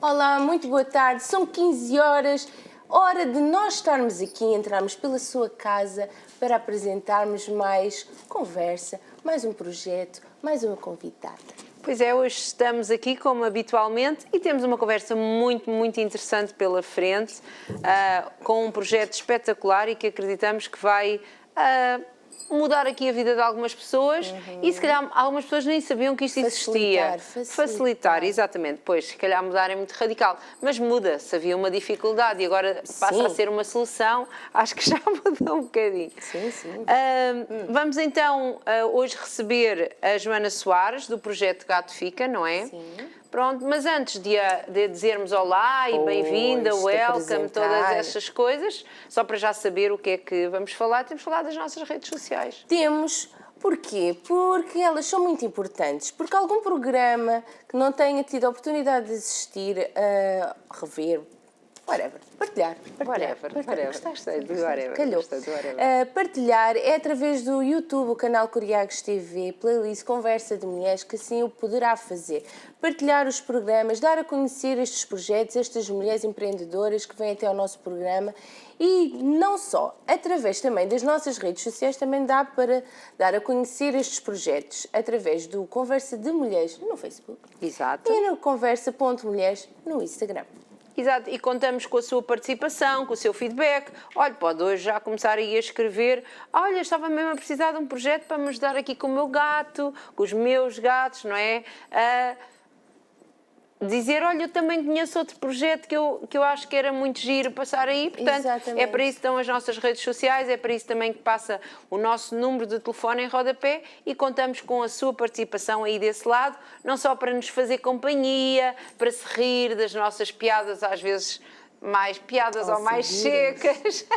Olá, muito boa tarde. São 15 horas, hora de nós estarmos aqui, entrarmos pela sua casa para apresentarmos mais conversa, mais um projeto, mais uma convidada. Pois é, hoje estamos aqui como habitualmente e temos uma conversa muito interessante pela frente, com um projeto espetacular e que acreditamos que vai mudar aqui a vida de algumas pessoas e se calhar algumas pessoas nem sabiam que isto existia. Facilitar, exatamente. Pois, se calhar mudar é muito radical, mas muda. Se havia uma dificuldade e agora passa a ser uma solução, acho que já mudou um bocadinho. Sim. Vamos então hoje receber a Joana Soares, do projeto Gato Fica, não é? Sim. Pronto, mas antes de dizermos olá e bem-vinda, welcome, todas essas coisas, só para já saber o que é que vamos falar, temos de falar das nossas redes sociais. Temos. Porquê? Porque elas são muito importantes. Porque algum programa que não tenha tido a oportunidade de assistir, rever, partilhar. Gostei do whatever. Calhou. Partilhar é através do YouTube, o canal Coriagos TV, playlist Conversa de Mulheres, que assim o poderá fazer. Partilhar os programas, dar a conhecer estes projetos, estas mulheres empreendedoras que vêm até ao nosso programa e não só, através também das nossas redes sociais também dá para dar a conhecer estes projetos através do Conversa de Mulheres no Facebook. Exato. E no Conversa.mulheres no Instagram. Exato, e contamos com a sua participação, com o seu feedback. Olha, pode hoje já começar aí a escrever. Olha, estava mesmo a precisar de um projeto para me ajudar aqui com o meu gato, com os meus gatos, não é? Dizer, olha, eu também conheço outro projeto que eu acho que era muito giro passar aí, portanto, Exatamente. É para isso que estão as nossas redes sociais, é para isso também que passa o nosso número de telefone em rodapé e contamos com a sua participação aí desse lado, não só para nos fazer companhia, para se rir das nossas piadas, às vezes mais piadas ou mais secas,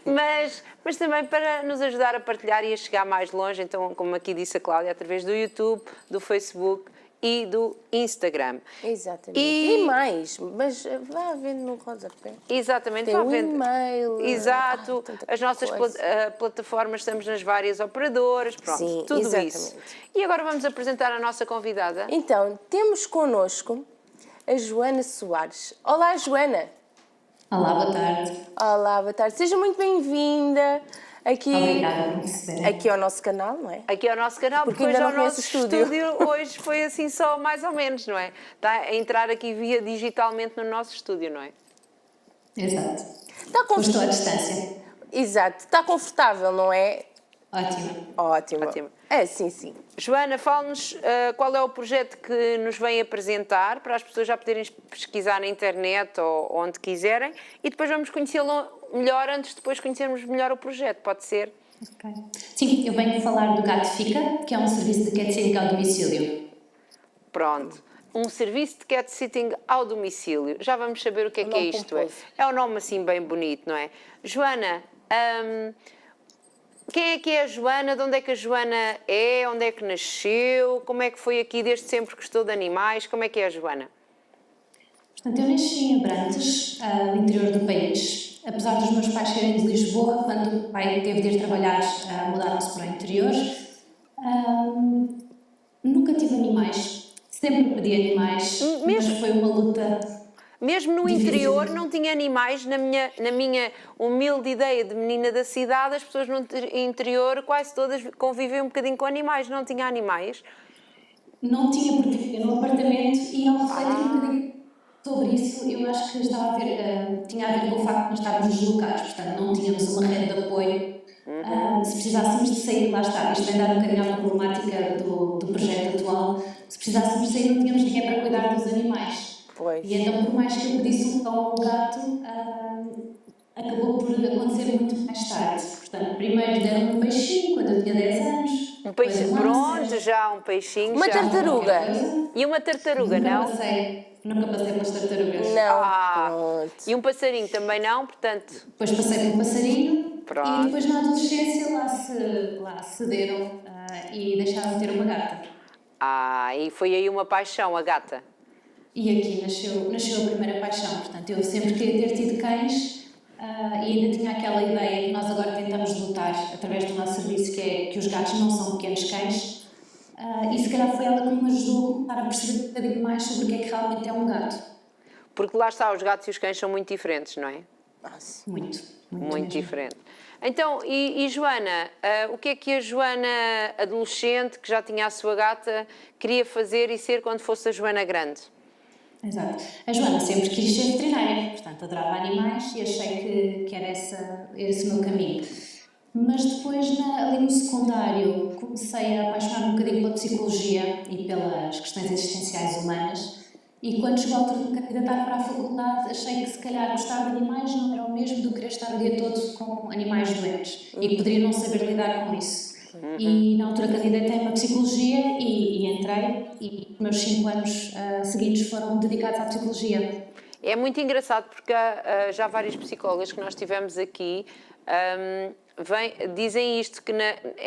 mas também para nos ajudar a partilhar e a chegar mais longe, então, como aqui disse a Cláudia, através do YouTube, do Facebook e do Instagram. Exatamente. E mais, mas vá vendo no rodapé. Exatamente. Tem um e-mail. Exato. As nossas plataformas, estamos nas várias operadoras, pronto, Sim, tudo exatamente. isso. E agora vamos apresentar a nossa convidada. Então, temos connosco a Joana Soares. Olá, Joana. Olá, boa tarde. Olá, boa tarde. Seja muito bem-vinda Obrigada por receber. aqui ao nosso canal, não é? Aqui ao nosso canal, Porque depois ainda ao não nosso estúdio hoje foi assim só mais ou menos, não é? Está a entrar aqui via digitalmente no nosso estúdio, não é? Exato. Está Estou à distância. Exato. Está confortável, não é? Ótimo. É, sim. Joana, fala-nos qual é o projeto que nos vem apresentar, para as pessoas já poderem pesquisar na internet ou onde quiserem, e depois vamos conhecê-lo melhor antes de depois conhecermos melhor o projeto, pode ser? Okay. Sim, eu venho falar do Gato Fica, que é um serviço de cat sitting ao domicílio. Pronto. Um serviço de cat sitting ao domicílio. Já vamos saber o que é isto. É um nome assim bem bonito, não é? Joana, quem é a Joana? De onde é que a Joana é? Onde é que nasceu? Como é que foi aqui desde sempre que gostou de animais? Como é que é a Joana? Portanto, eu nasci em Abrantes, no interior do país. Apesar dos meus pais serem de Lisboa, quando o pai teve de ir trabalhar, mudaram-se para o interior. Nunca tive animais. Sempre pedi animais, mas foi uma luta. Mesmo no interior não tinha animais, na minha humilde ideia de menina da cidade, as pessoas no interior quase todas convivem um bocadinho com animais, não tinha animais? Não tinha, porque vivia num apartamento e ao refletir um bocadinho sobre isso, eu acho que estava a ver, tinha a ver com o facto de nós estarmos deslocados, portanto não tínhamos uma rede de apoio. Se precisássemos de sair, lá está, isto vem dar um bocadinho à problemática do projeto atual, se precisássemos de sair não tínhamos ninguém para cuidar dos animais. Pois. E então, por mais que eu pedisse um cão ou um gato, acabou por acontecer muito mais tarde. Portanto, primeiro deram um peixinho quando eu tinha 10 anos. Um peixinho, pronto, já um peixinho. Uma tartaruga. E uma tartaruga, não? Nunca passei pelas tartarugas. Não, pronto. E um passarinho também não, portanto... Depois passei pelo passarinho. Pronto. E depois na adolescência lá cederam e deixaram de ter uma gata. E foi aí uma paixão, a gata. E aqui nasceu a primeira paixão. Portanto, eu sempre queria ter tido cães e ainda tinha aquela ideia que nós agora tentamos lutar através do nosso serviço, que é que os gatos não são pequenos cães. E se calhar foi ela que me ajudou a começar a perceber um bocadinho mais sobre o que é que realmente é um gato. Porque lá está, os gatos e os cães são muito diferentes, não é? Muito Muito mesmo. diferente. Então, e Joana, o que é que a Joana adolescente, que já tinha a sua gata, queria fazer e ser quando fosse a Joana grande? Exato. A Joana sempre quis ser veterinária, portanto adorava animais e achei que era esse o meu caminho. Mas depois, ali no secundário, comecei a apaixonar um bocadinho pela psicologia e pelas questões existenciais humanas. E quando chegou a altura de me candidatar para a faculdade, achei que se calhar gostar de animais não era o mesmo do que querer estar o dia todo com animais doentes e que poderia não saber lidar com isso. E na altura candidatei-me a psicologia e entrei, e os meus 5 anos seguintes foram dedicados à psicologia. É muito engraçado porque há já várias psicólogas que nós tivemos aqui dizem isto, que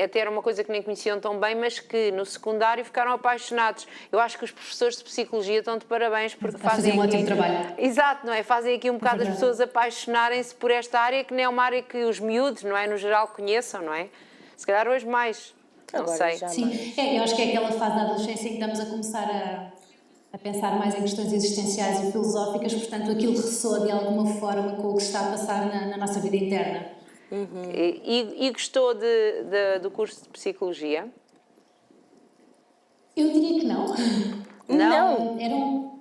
até era uma coisa que nem conheciam tão bem, mas que no secundário ficaram apaixonados. Eu acho que os professores de psicologia estão de parabéns porque fazem um ótimo trabalho. Exato, não é? Fazem aqui um bocado as pessoas apaixonarem-se por esta área, que nem é uma área que os miúdos, não é, no geral conheçam, não é? Se calhar hoje mais, não Agora sei. já Sim, eu acho que é aquela fase da adolescência em que estamos a começar a pensar mais em questões existenciais e filosóficas, portanto aquilo ressoa de alguma forma com o que se está a passar na nossa vida interna. E gostou do curso de Psicologia? Eu diria que não. Não.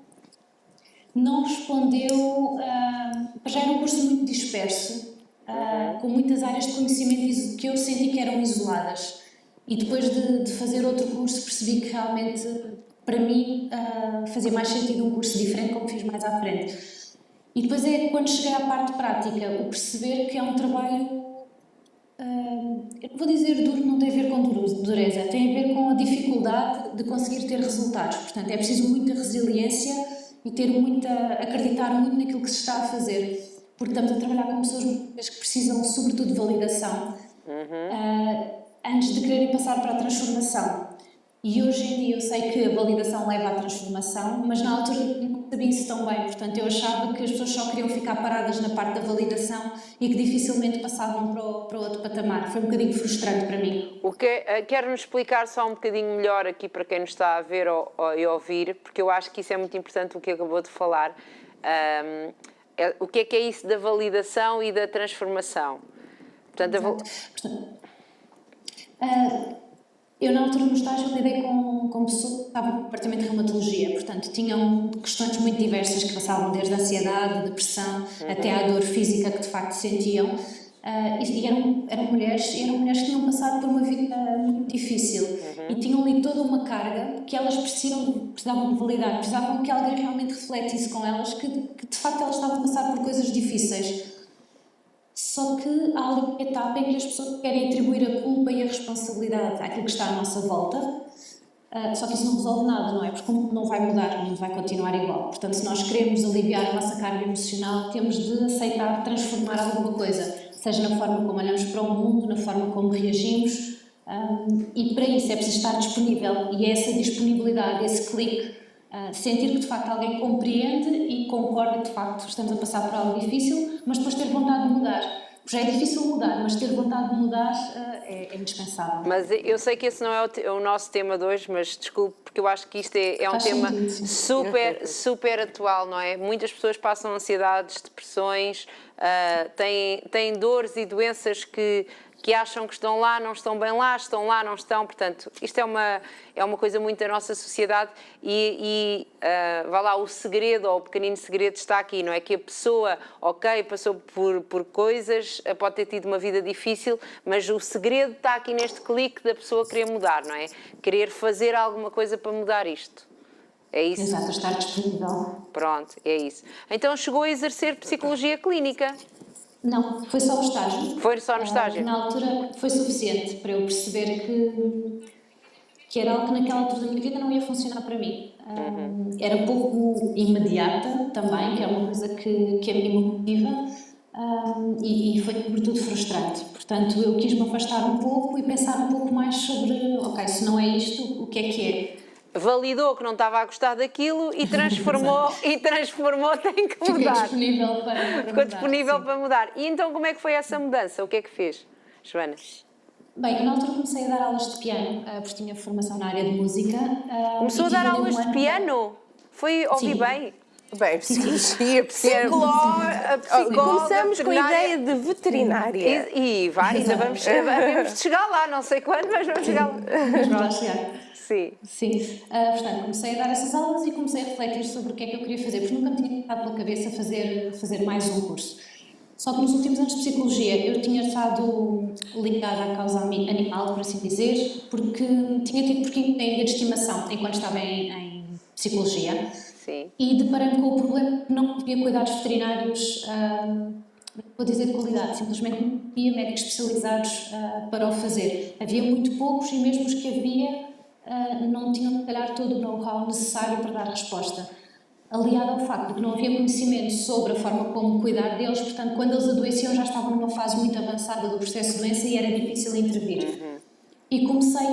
Não respondeu. Já era um curso muito disperso, com muitas áreas de conhecimento que eu senti que eram isoladas. E depois de fazer outro curso, percebi que realmente, para mim, fazia mais sentido um curso diferente, como fiz mais à frente. E depois é quando cheguei à parte prática, o perceber que é um trabalho. Eu não vou dizer duro, não tem a ver com dureza, tem a ver com a dificuldade de conseguir ter resultados. Portanto, é preciso muita resiliência e acreditar muito naquilo que se está a fazer. Porque estamos a trabalhar com pessoas que precisam, sobretudo, de validação, antes de quererem passar para a transformação. E hoje em dia eu sei que a validação leva à transformação, mas na altura não sabia isso tão bem. Portanto, eu achava que as pessoas só queriam ficar paradas na parte da validação e que dificilmente passavam para o outro patamar. Foi um bocadinho frustrante para mim. Quero-nos explicar só um bocadinho melhor aqui para quem nos está a ver e ouvir, porque eu acho que isso é muito importante o que acabou de falar. O que é isso da validação e da transformação? Portanto, eu, na altura, no estágio, lidei com pessoas que estavam no departamento de reumatologia, portanto, tinham questões muito diversas que passavam desde a ansiedade, depressão, até à dor física que de facto sentiam. E eram mulheres que tinham passado por uma vida muito difícil e tinham ali toda uma carga que elas precisavam de validar, precisavam que alguém realmente refletisse com elas que de facto elas estavam a passar por coisas difíceis. Só que há ali uma etapa em que as pessoas querem atribuir a culpa e a responsabilidade àquilo que está à nossa volta, só que isso não resolve nada, não é? Porque o mundo não vai mudar, o mundo vai continuar igual. Portanto, se nós queremos aliviar a nossa carga emocional, temos de aceitar transformar alguma coisa, seja na forma como olhamos para o mundo, na forma como reagimos, e para isso é preciso estar disponível, e é essa disponibilidade, esse clique, sentir que de facto alguém compreende e concorda que de facto estamos a passar por algo difícil, mas depois ter vontade de mudar. Já é difícil mudar, mas ter vontade de mudar é indispensável. Mas eu sei que esse não é o nosso tema de hoje, mas desculpe, porque eu acho que isto é um tema super atual, não é? Muitas pessoas passam ansiedades, depressões, têm dores e doenças que acham que estão lá, não estão bem lá, estão lá, não estão. Portanto, isto é uma coisa muito da nossa sociedade vá lá, o segredo, ou o pequenino segredo está aqui, não é? Que a pessoa, passou por coisas, pode ter tido uma vida difícil, mas o segredo está aqui neste clique da pessoa querer mudar, não é? Querer fazer alguma coisa para mudar isto. É isso? Exato, estar disponível. Pronto, é isso. Então chegou a exercer psicologia clínica? Não, foi só o estágio. Foi só no estágio? Na altura foi suficiente para eu perceber que era algo que naquela altura da minha vida não ia funcionar para mim. Era pouco imediata também, que é uma coisa que a mim me motiva, e foi sobretudo frustrante. Portanto, eu quis-me afastar um pouco e pensar um pouco mais sobre, se não é isto, o que é? Validou que não estava a gostar daquilo e transformou, tem que mudar. Ficou disponível para mudar. E então como é que foi essa mudança? O que é que fez, Joana? Bem, eu na altura comecei a dar aulas de piano, porque tinha formação na área de música. Começou a dar aulas de piano? Ouvi bem? Bem, psicologia, A psicóloga, começamos com a veterinária. ideia de veterinária. E vai, ainda vamos de chegar lá, não sei quando, mas vamos chegar lá. Vamos lá chegar. Sim. Sim, portanto, comecei a dar essas aulas e comecei a refletir sobre o que é que eu queria fazer, porque nunca me tinha estado pela cabeça fazer mais um curso. Só que nos últimos anos de psicologia eu tinha estado ligada à causa animal, por assim dizer, porque tinha tido porquinho de estimação enquanto estava em psicologia. Sim. E deparei-me com o problema que não havia cuidados veterinários, não vou dizer de qualidade, simplesmente não havia médicos especializados para o fazer. Havia muito poucos e mesmo os que havia não tinham, se calhar, todo o know-how necessário para dar resposta. Aliado ao facto de que não havia conhecimento sobre a forma como cuidar deles, portanto, quando eles adoeciam já estavam numa fase muito avançada do processo de doença e era difícil intervir. E comecei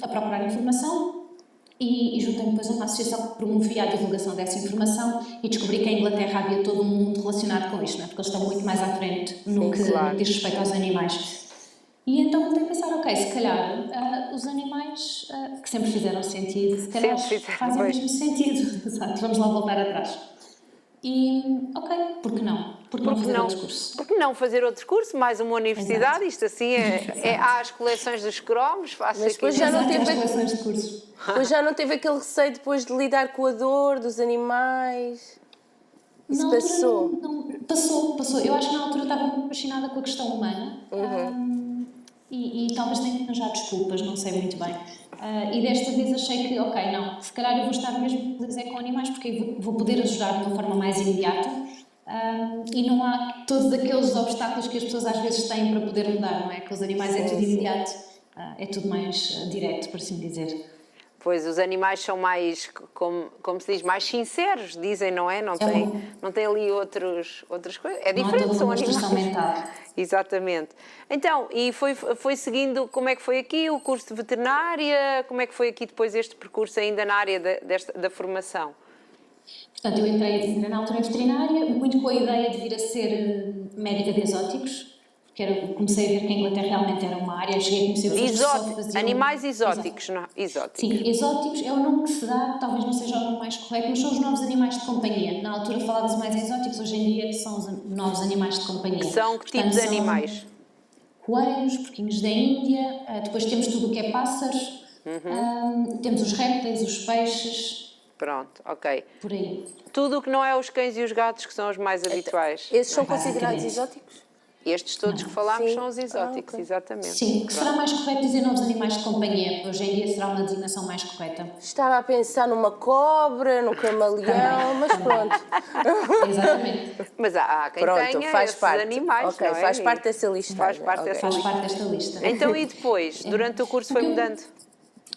a procurar informação e juntei-me depois a uma associação que promovia a divulgação dessa informação e descobri que em Inglaterra havia todo um mundo relacionado com isto, não é? Porque eles estão muito mais à frente no que diz respeito aos animais. E então voltei a pensar, ok, se calhar os animais que sempre fizeram sentido, se calhar fazem mesmo sentido. Exato, vamos lá voltar atrás. E, ok, por que não? Por que não fazer outro curso? Por que não fazer outro curso? Mais uma universidade, Exato. Isto assim há as coleções dos cromos, faço Mas depois aqui. já não teve as coleções de cursos. Depois já não teve aquele receio depois de lidar com a dor dos animais? Isso Na passou? altura, passou. Eu acho que na altura estava muito fascinada com a questão humana e talvez tenha que arranjar desculpas, não sei muito bem. E desta vez achei que, ok, não, se calhar eu vou estar mesmo feliz com animais porque eu vou poder ajudar de uma forma mais imediata e não há todos aqueles obstáculos que as pessoas às vezes têm para poder mudar, não é? Que os animais é tudo imediato, é tudo mais direto, por assim dizer. Pois, os animais são mais, como se diz, mais sinceros, dizem, não é? Não tem ali outras coisas. É diferente, são animais. Mental. Exatamente. Então, e foi seguindo, como é que foi aqui o curso de veterinária? Como é que foi aqui depois este percurso ainda na área da formação? Portanto, eu entrei na altura em veterinária, muito com a ideia de vir a ser médica de exóticos, porque comecei a ver que a Inglaterra realmente era uma área, cheguei a conhecer pessoas que só faziam... Animais exóticos, não? Exóticos. Sim, exóticos é o nome que se dá, talvez não seja o nome mais correto, mas são os novos animais de companhia. Na altura falava-se mais em exóticos, hoje em dia são os novos animais de companhia. Que são que tipos de animais? Coelhos, porquinhos da Índia, depois temos tudo o que é pássaros, temos os répteis, os peixes... Pronto, ok. Por aí. Tudo o que não é os cães e os gatos que são os mais habituais. Esses são considerados exóticos? Estes todos que falámos Sim. são os exóticos, Ok. exatamente. Sim, que será mais correto dizer novos animais de companhia, hoje em dia será uma designação mais correta. Estava a pensar numa cobra, no camaleão, mas pronto. Exatamente. Mas há quem Pronto, tenha faz esses parte. animais, Ok, não é? faz parte dessa lista. Faz parte dessa Faz lista. parte desta lista. Então, e depois? Durante o curso foi mudando?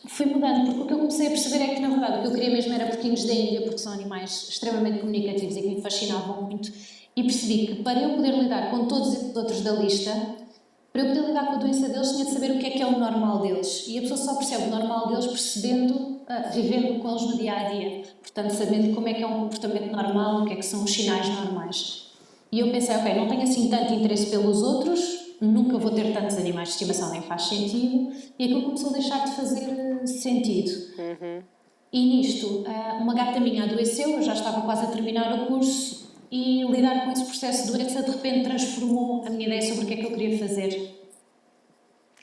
Fui mudando, porque o que eu comecei a perceber é que, na verdade, o que eu queria mesmo era porquinhos da Índia, porque são animais extremamente comunicativos e que me fascinavam muito. E percebi que, para eu poder lidar com todos os outros da lista, para eu poder lidar com a doença deles, tinha de saber o que é o normal deles. E a pessoa só percebe o normal deles percebendo, vivendo com eles no dia-a-dia. Portanto, sabendo como é um comportamento normal, o que são os sinais normais. E eu pensei, ok, não tenho assim tanto interesse pelos outros, nunca vou ter tantos animais de estimação, nem faz sentido, e aquilo começou a deixar de fazer sentido. E nisto, uma gata minha adoeceu, eu já estava quase a terminar o curso, e lidar com esse processo de doença de repente transformou a minha ideia sobre o que é que eu queria fazer.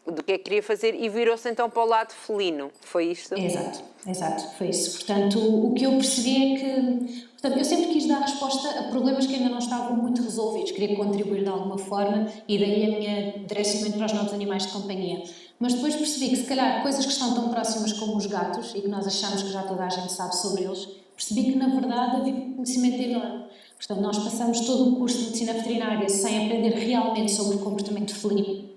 Do que é que queria fazer e virou-se então para o lado felino, foi isto? Exato, foi isso. Portanto, o que eu percebi é que... Portanto, eu sempre quis dar resposta a problemas que ainda não estavam muito resolvidos, queria contribuir de alguma forma e daí a minha direcionamento para os novos animais de companhia. Mas depois percebi que se calhar coisas que estão tão próximas como os gatos e que nós achamos que já toda a gente sabe sobre eles, percebi que na verdade havia um conhecimento enorme. Portanto, nós passamos todo o curso de medicina veterinária sem aprender realmente sobre o comportamento felino.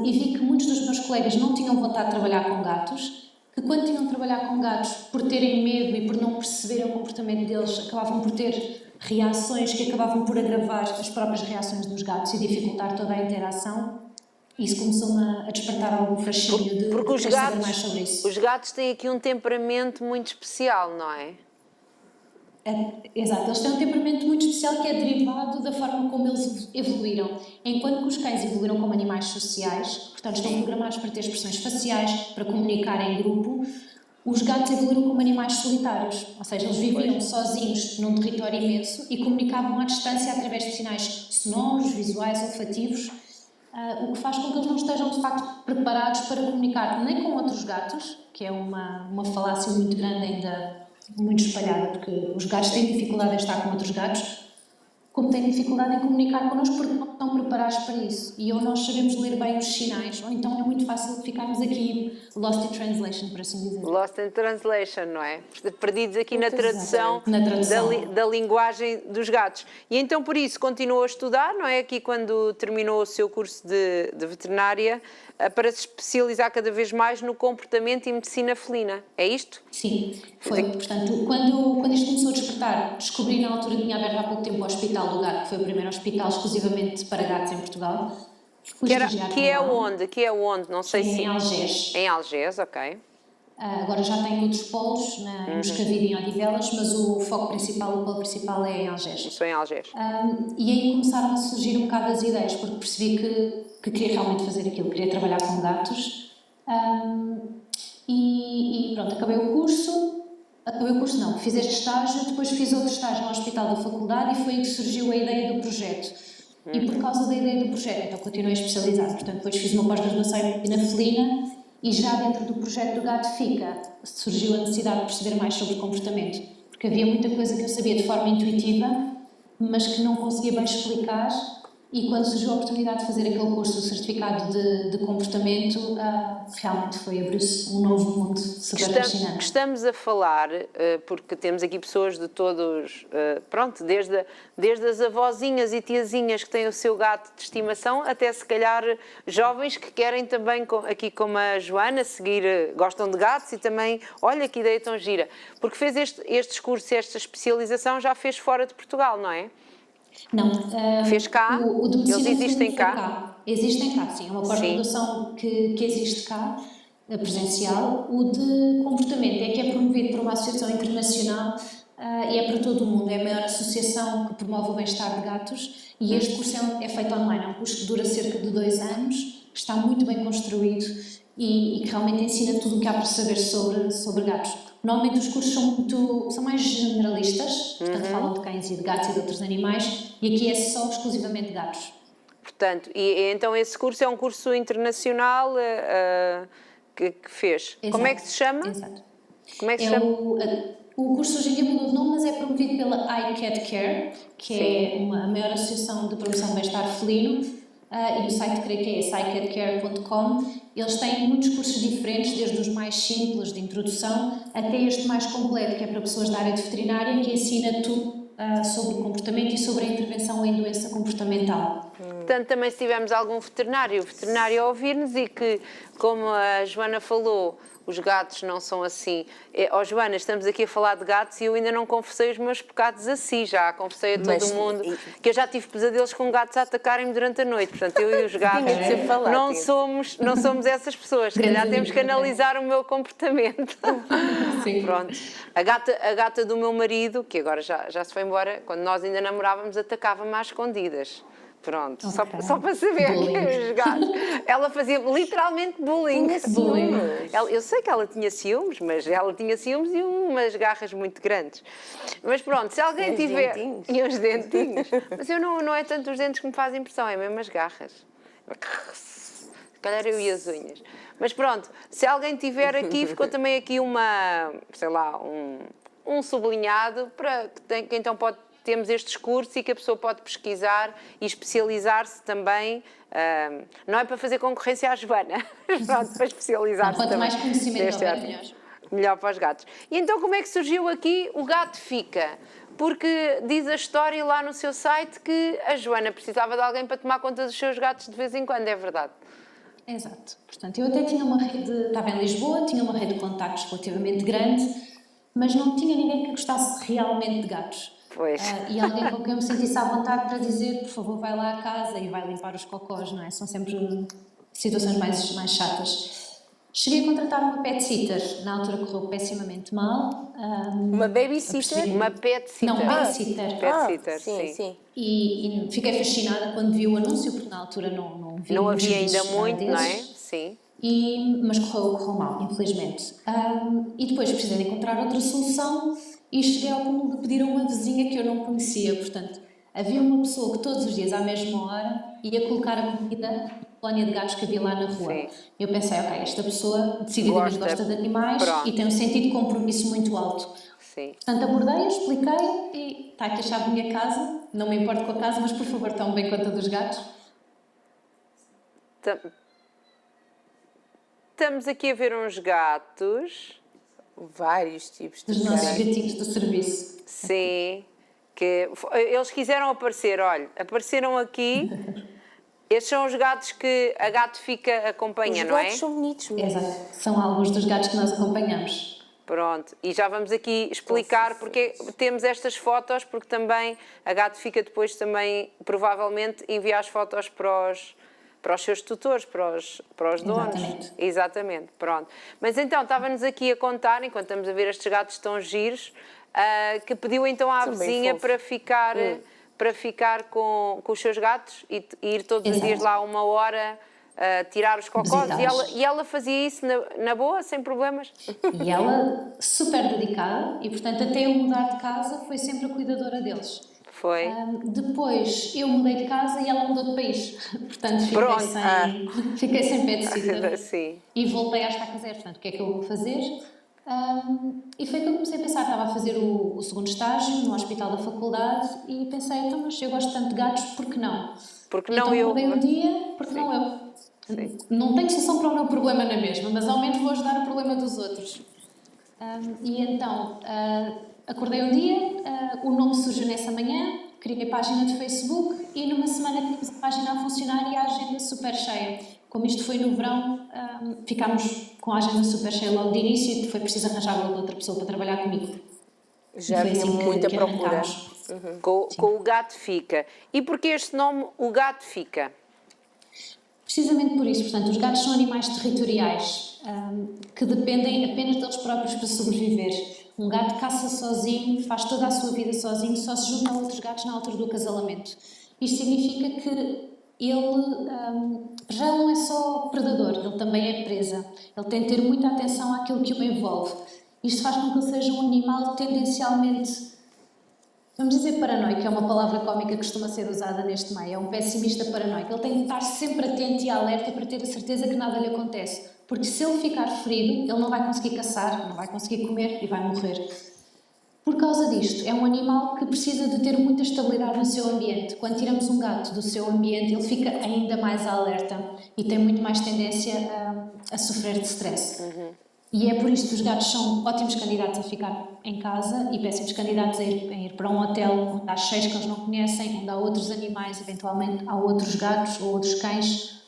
E vi que muitos dos meus colegas não tinham vontade de trabalhar com gatos, que quando tinham de trabalhar com gatos, por terem medo e por não perceberem o comportamento deles, acabavam por ter reações que acabavam por agravar as próprias reações dos gatos e dificultar toda a interação. Isso começou-me a despertar algum fascínio de querer saber mais sobre isso. Os gatos têm aqui um temperamento muito especial, não é? Exato, eles têm um temperamento muito especial que é derivado da forma como eles evoluíram. Enquanto que os cães evoluíram como animais sociais, portanto estão programados para ter expressões faciais, para comunicar em grupo, os gatos evoluíram como animais solitários, ou seja, eles viviam sozinhos num território imenso e comunicavam à distância através de sinais sonoros, visuais, olfativos, o que faz com que eles não estejam de facto preparados para comunicar nem com outros gatos, que é uma falácia muito grande ainda, muito espalhada, porque os gatos têm dificuldade em estar com outros gatos, como têm dificuldade em comunicar connosco porque não estão preparados para isso. E ou nós sabemos ler bem os sinais, ou então é muito fácil ficarmos aqui lost in translation, por assim dizer. Lost in translation, não é? Perdidos aqui na tradução, Exatamente. da linguagem dos gatos. E então por isso continuou a estudar, não é? Aqui quando terminou o seu curso de veterinária, para se especializar cada vez mais no comportamento e medicina felina. É isto? Sim, foi. Portanto, quando isto começou a despertar, descobri na altura que tinha aberto há pouco tempo o Hospital do Gato, que foi o primeiro hospital exclusivamente para gatos em Portugal. Fui estagiar Que é lá. onde? Que é onde? Não sei se... Em Algés. Em Algés, ok. Agora já tem outros polos, em Moscavide e em Odivelas, mas o foco principal, o polo principal é em Algés. Estou em Algés. E aí começaram a surgir um bocado as ideias, porque percebi que queria realmente fazer aquilo, queria trabalhar com gatos. E pronto, acabei o curso não, fiz este estágio, depois fiz outro estágio no hospital da faculdade e foi aí que surgiu a ideia do projeto. E por causa da ideia do projeto, então continuei a especializar, portanto depois fiz uma pós-graduação em medicina felina e já dentro do projeto do Gato Fica surgiu a necessidade de perceber mais sobre comportamento, porque havia muita coisa que eu sabia de forma intuitiva, mas que não conseguia bem explicar. E quando surgiu a oportunidade de fazer aquele curso, o certificado de comportamento, realmente abriu-se um novo mundo super fascinante. Estamos a falar, porque temos aqui pessoas de todos, pronto, desde as avózinhas e tiazinhas que têm o seu gato de estimação, até se calhar jovens que querem também, aqui como a Joana, seguir, gostam de gatos e também, olha que ideia tão gira, porque fez estes cursos, esta especialização, já fez fora de Portugal, não é? Não. Fez cá? O de Eles medicina existem felina foi cá? Existem cá, sim. É uma pós-graduação que existe cá, presencial. O de comportamento é que é promovido por uma associação internacional e é para todo o mundo. É a maior associação que promove o bem-estar de gatos e este curso é feito online. É um curso que dura cerca de 2 anos, que está muito bem construído e que realmente ensina tudo o que há para saber sobre gatos. Normalmente os cursos são mais generalistas, portanto falam de cães e de gatos e de outros animais, e aqui é só exclusivamente gatos. Portanto, e então esse curso é um curso internacional que fez. Exato. Como é que se chama? Exato. Como é que se chama? O curso hoje em dia mudou de nome, mas é promovido pela iCat Care, que é a maior associação de promoção do bem-estar felino. E o site, creio que é esse, icatcare.com. Eles têm muitos cursos diferentes, desde os mais simples de introdução até este mais completo, que é para pessoas da área de veterinária, que ensina tudo sobre o comportamento e sobre a intervenção em doença comportamental. Portanto, também se tivermos algum veterinário a ouvir-nos e que, como a Joana falou, os gatos não são assim. Joana, estamos aqui a falar de gatos e eu ainda não confessei os meus pecados a si, já confessei a todo mundo que eu já tive pesadelos com gatos a atacarem-me durante a noite. Portanto, eu e os gatos não somos essas pessoas. Se calhar temos que analisar o meu comportamento. Sim. Pronto. A gata do meu marido, que agora já se foi embora, quando nós ainda namorávamos, atacava-me às escondidas. Pronto, okay. só para saber que os gatos... Ela fazia literalmente bullying. Eu sei que ela tinha ciúmes, mas ela tinha ciúmes e umas garras muito grandes. Mas pronto, se alguém tiver... E uns dentinhos. Mas não é tanto os dentes que me fazem impressão, é mesmo as garras. Se calhar eu e as unhas. Mas pronto, se alguém tiver aqui, ficou também aqui um sublinhado para que então temos estes cursos e que a pessoa pode pesquisar e especializar-se também. Não é para fazer concorrência à Joana, pronto, para especializar-se também. Quanto mais conhecimento houver, melhor. Melhor para os gatos. E então como é que surgiu aqui o Gato Fica? Porque diz a história lá no seu site que a Joana precisava de alguém para tomar conta dos seus gatos de vez em quando, é verdade? Exato. Portanto, eu até tinha uma rede, estava em Lisboa, tinha uma rede de contactos relativamente grande, mas não tinha ninguém que gostasse realmente de gatos. Pois. E alguém com quem eu me sentisse à vontade para dizer, por favor, vai lá à casa e vai limpar os cocós, não é? São sempre situações mais chatas. Cheguei a contratar uma pet sitter, na altura correu pessimamente mal. Uma babysitter? Uma pet sitter. Não, pet sitter. Pet sitter, sim. E fiquei fascinada quando vi o anúncio, porque na altura não vi. Não havia ainda muito, não é? Sim. mas correu mal, infelizmente. E depois precisei de encontrar outra solução e cheguei ao cúmulo de pedir a uma vizinha que eu não conhecia. Portanto, havia uma pessoa que todos os dias, à mesma hora, ia colocar a comida na colónia de gatos que havia lá na rua. Sim. Eu pensei, ok, esta pessoa decididamente gosta de animais Pronto. e tem um sentido de compromisso muito alto. Sim. Portanto, abordei-a, expliquei e está aqui a chave da minha casa, não me importo com a casa, mas por favor, tome bem conta dos gatos. Estamos aqui a ver uns gatos. Vários tipos de Dos nossos gatos. gatinhos do serviço. Sim. Que eles quiseram aparecer, olha, apareceram aqui. Estes são os gatos que a Gato Fica acompanha, Os não é? gatos são bonitos mesmo. Exato. São alguns dos gatos que nós acompanhamos. Pronto, e já vamos aqui explicar porque temos estas fotos, porque também a Gato Fica depois também, provavelmente, envia as fotos para os seus tutores, para os donos. Exatamente. Exatamente, pronto. Mas então, estava-nos aqui a contar, enquanto estamos a ver estes gatos tão giros, que pediu então à São bem vizinha fofos. para ficar com os seus gatos e ir todos os Exato. dias lá 1 hora tirar os cocós. Visitá-los. E ela fazia isso na boa, sem problemas? E ela, super dedicada, e portanto, até eu mudar de casa, foi sempre a cuidadora deles. Foi. Depois eu mudei de casa e ela mudou de país. Portanto, Pronto. fiquei sem pet-sitter. Sim. E voltei à estaca zero. Portanto, o que é que eu vou fazer? E foi que eu comecei a pensar. Estava a fazer o segundo estágio no hospital da faculdade e pensei, então, mas eu gosto tanto de gatos, por que não? Porque Então, não eu. acordei um dia, porque não eu? Não tenho solução para o meu problema na mesma, mas ao menos vou ajudar o problema dos outros. E então, acordei um dia, o nome surgiu nessa manhã, criei a página de Facebook e numa semana tínhamos a página a funcionar e a agenda super cheia. Como isto foi no verão, ficámos com a agenda super cheia logo de início e foi preciso arranjar outra pessoa para trabalhar comigo. Já E foi havia assim muita que procura. arrancámos. Com o Gato Fica. E porquê este nome, o Gato Fica? Precisamente por isso, portanto, os gatos são animais territoriais que dependem apenas deles próprios para sobreviver. Um gato caça sozinho, faz toda a sua vida sozinho, só se junta a outros gatos na altura do acasalamento. Isto significa que ele já não é só predador, ele também é presa. Ele tem de ter muita atenção àquilo que o envolve. Isto faz com que ele seja um animal tendencialmente, vamos dizer, paranoico, é uma palavra cómica que costuma ser usada neste meio, é um pessimista paranoico. Ele tem de estar sempre atento e alerta para ter a certeza que nada lhe acontece. Porque se ele ficar ferido, ele não vai conseguir caçar, não vai conseguir comer e vai morrer. Por causa disto, é um animal que precisa de ter muita estabilidade no seu ambiente. Quando tiramos um gato do seu ambiente, ele fica ainda mais alerta e tem muito mais tendência a sofrer de stress. E é por isto que os gatos são ótimos candidatos a ficar em casa e péssimos candidatos a ir para um hotel onde há cheiros que eles não conhecem, onde há outros animais, eventualmente há outros gatos ou outros cães,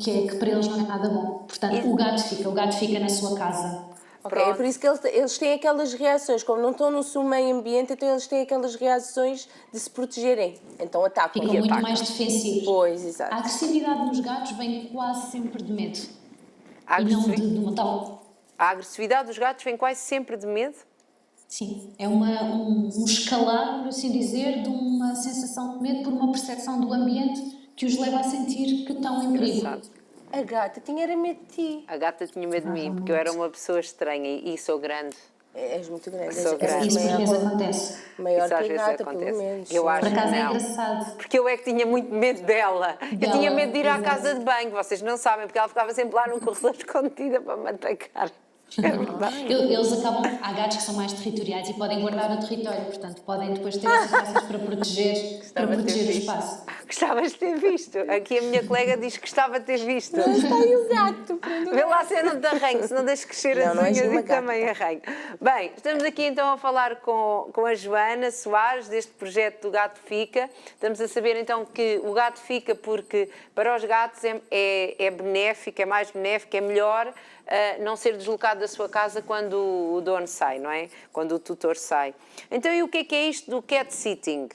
que para eles não é nada bom. Portanto, o gato fica na sua casa. Ok, é por isso que eles têm aquelas reações, como não estão no seu meio ambiente, então eles têm aquelas reações de se protegerem. Então atacam. Ficam muito mais defensivos. Pois, A exato. agressividade nos gatos vem quase sempre de medo. A E não agressi- de uma tal... a agressividade dos gatos vem quase sempre de medo? Sim, é um escalar, por assim dizer, de uma sensação de medo por uma percepção do ambiente que os leva a sentir que estão em perigo. Engraçado. A gata tinha era medo de ti. A gata tinha medo de mim, porque eu era uma pessoa estranha e sou grande. És muito grande. Sou grande. Isso por vezes acontece. Maior Isso às que a vezes gata, acontece. pelo menos. Eu acho Por acaso que é não. engraçado. Porque eu é que tinha muito medo dela. Eu Dela, tinha medo de ir à exato. casa de banho, vocês não sabem, porque ela ficava sempre lá num corredor escondida para me atacar. É verdade. Eles acabam, há gatos que são mais territoriais e podem guardar o território, portanto podem depois ter essas raças para proteger Gostava de ter o visto. espaço. Gostavas de ter visto. Aqui a minha colega diz que gostava de ter visto. Está aí o gato. Vê lá se eu não te arranho, se não deixes crescer Não, as não és unhas uma e gata. também arranho. Bem, estamos aqui então a falar com a Joana Soares, deste projeto do Gato Fica. Estamos a saber então que o gato fica porque para os gatos é benéfico, é mais benéfico, é melhor não ser deslocado da sua casa quando o dono sai, não é? Quando o tutor sai. Então, e o que é isto do cat sitting?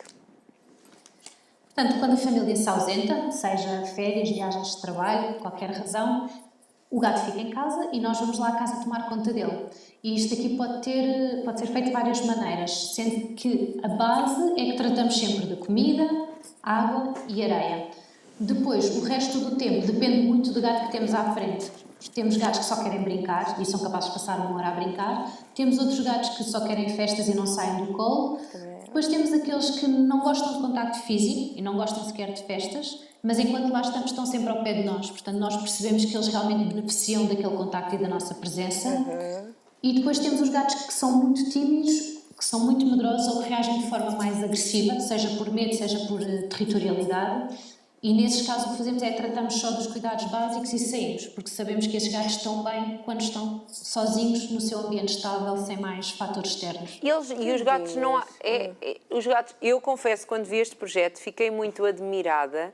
Portanto, quando a família se ausenta, seja férias, viagens de trabalho, qualquer razão, o gato fica em casa e nós vamos lá à casa tomar conta dele. E isto aqui pode ser feito de várias maneiras, sendo que a base é que tratamos sempre de comida, água e areia. Depois, o resto do tempo depende muito do gato que temos à frente. Temos gatos que só querem brincar e são capazes de passar uma hora a brincar. Temos outros gatos que só querem festas e não saem do colo. Depois temos aqueles que não gostam de contacto físico e não gostam sequer de festas, mas enquanto lá estamos estão sempre ao pé de nós. Portanto, nós percebemos que eles realmente beneficiam daquele contacto e da nossa presença. E depois temos os gatos que são muito tímidos, que são muito medrosos ou que reagem de forma mais agressiva, seja por medo, seja por territorialidade. E nesses casos o que fazemos é tratamos só dos cuidados básicos e saímos, porque sabemos que esses gatos estão bem quando estão sozinhos no seu ambiente estável, sem mais fatores externos. E os gatos não há, os gatos, eu confesso, quando vi este projeto, fiquei muito admirada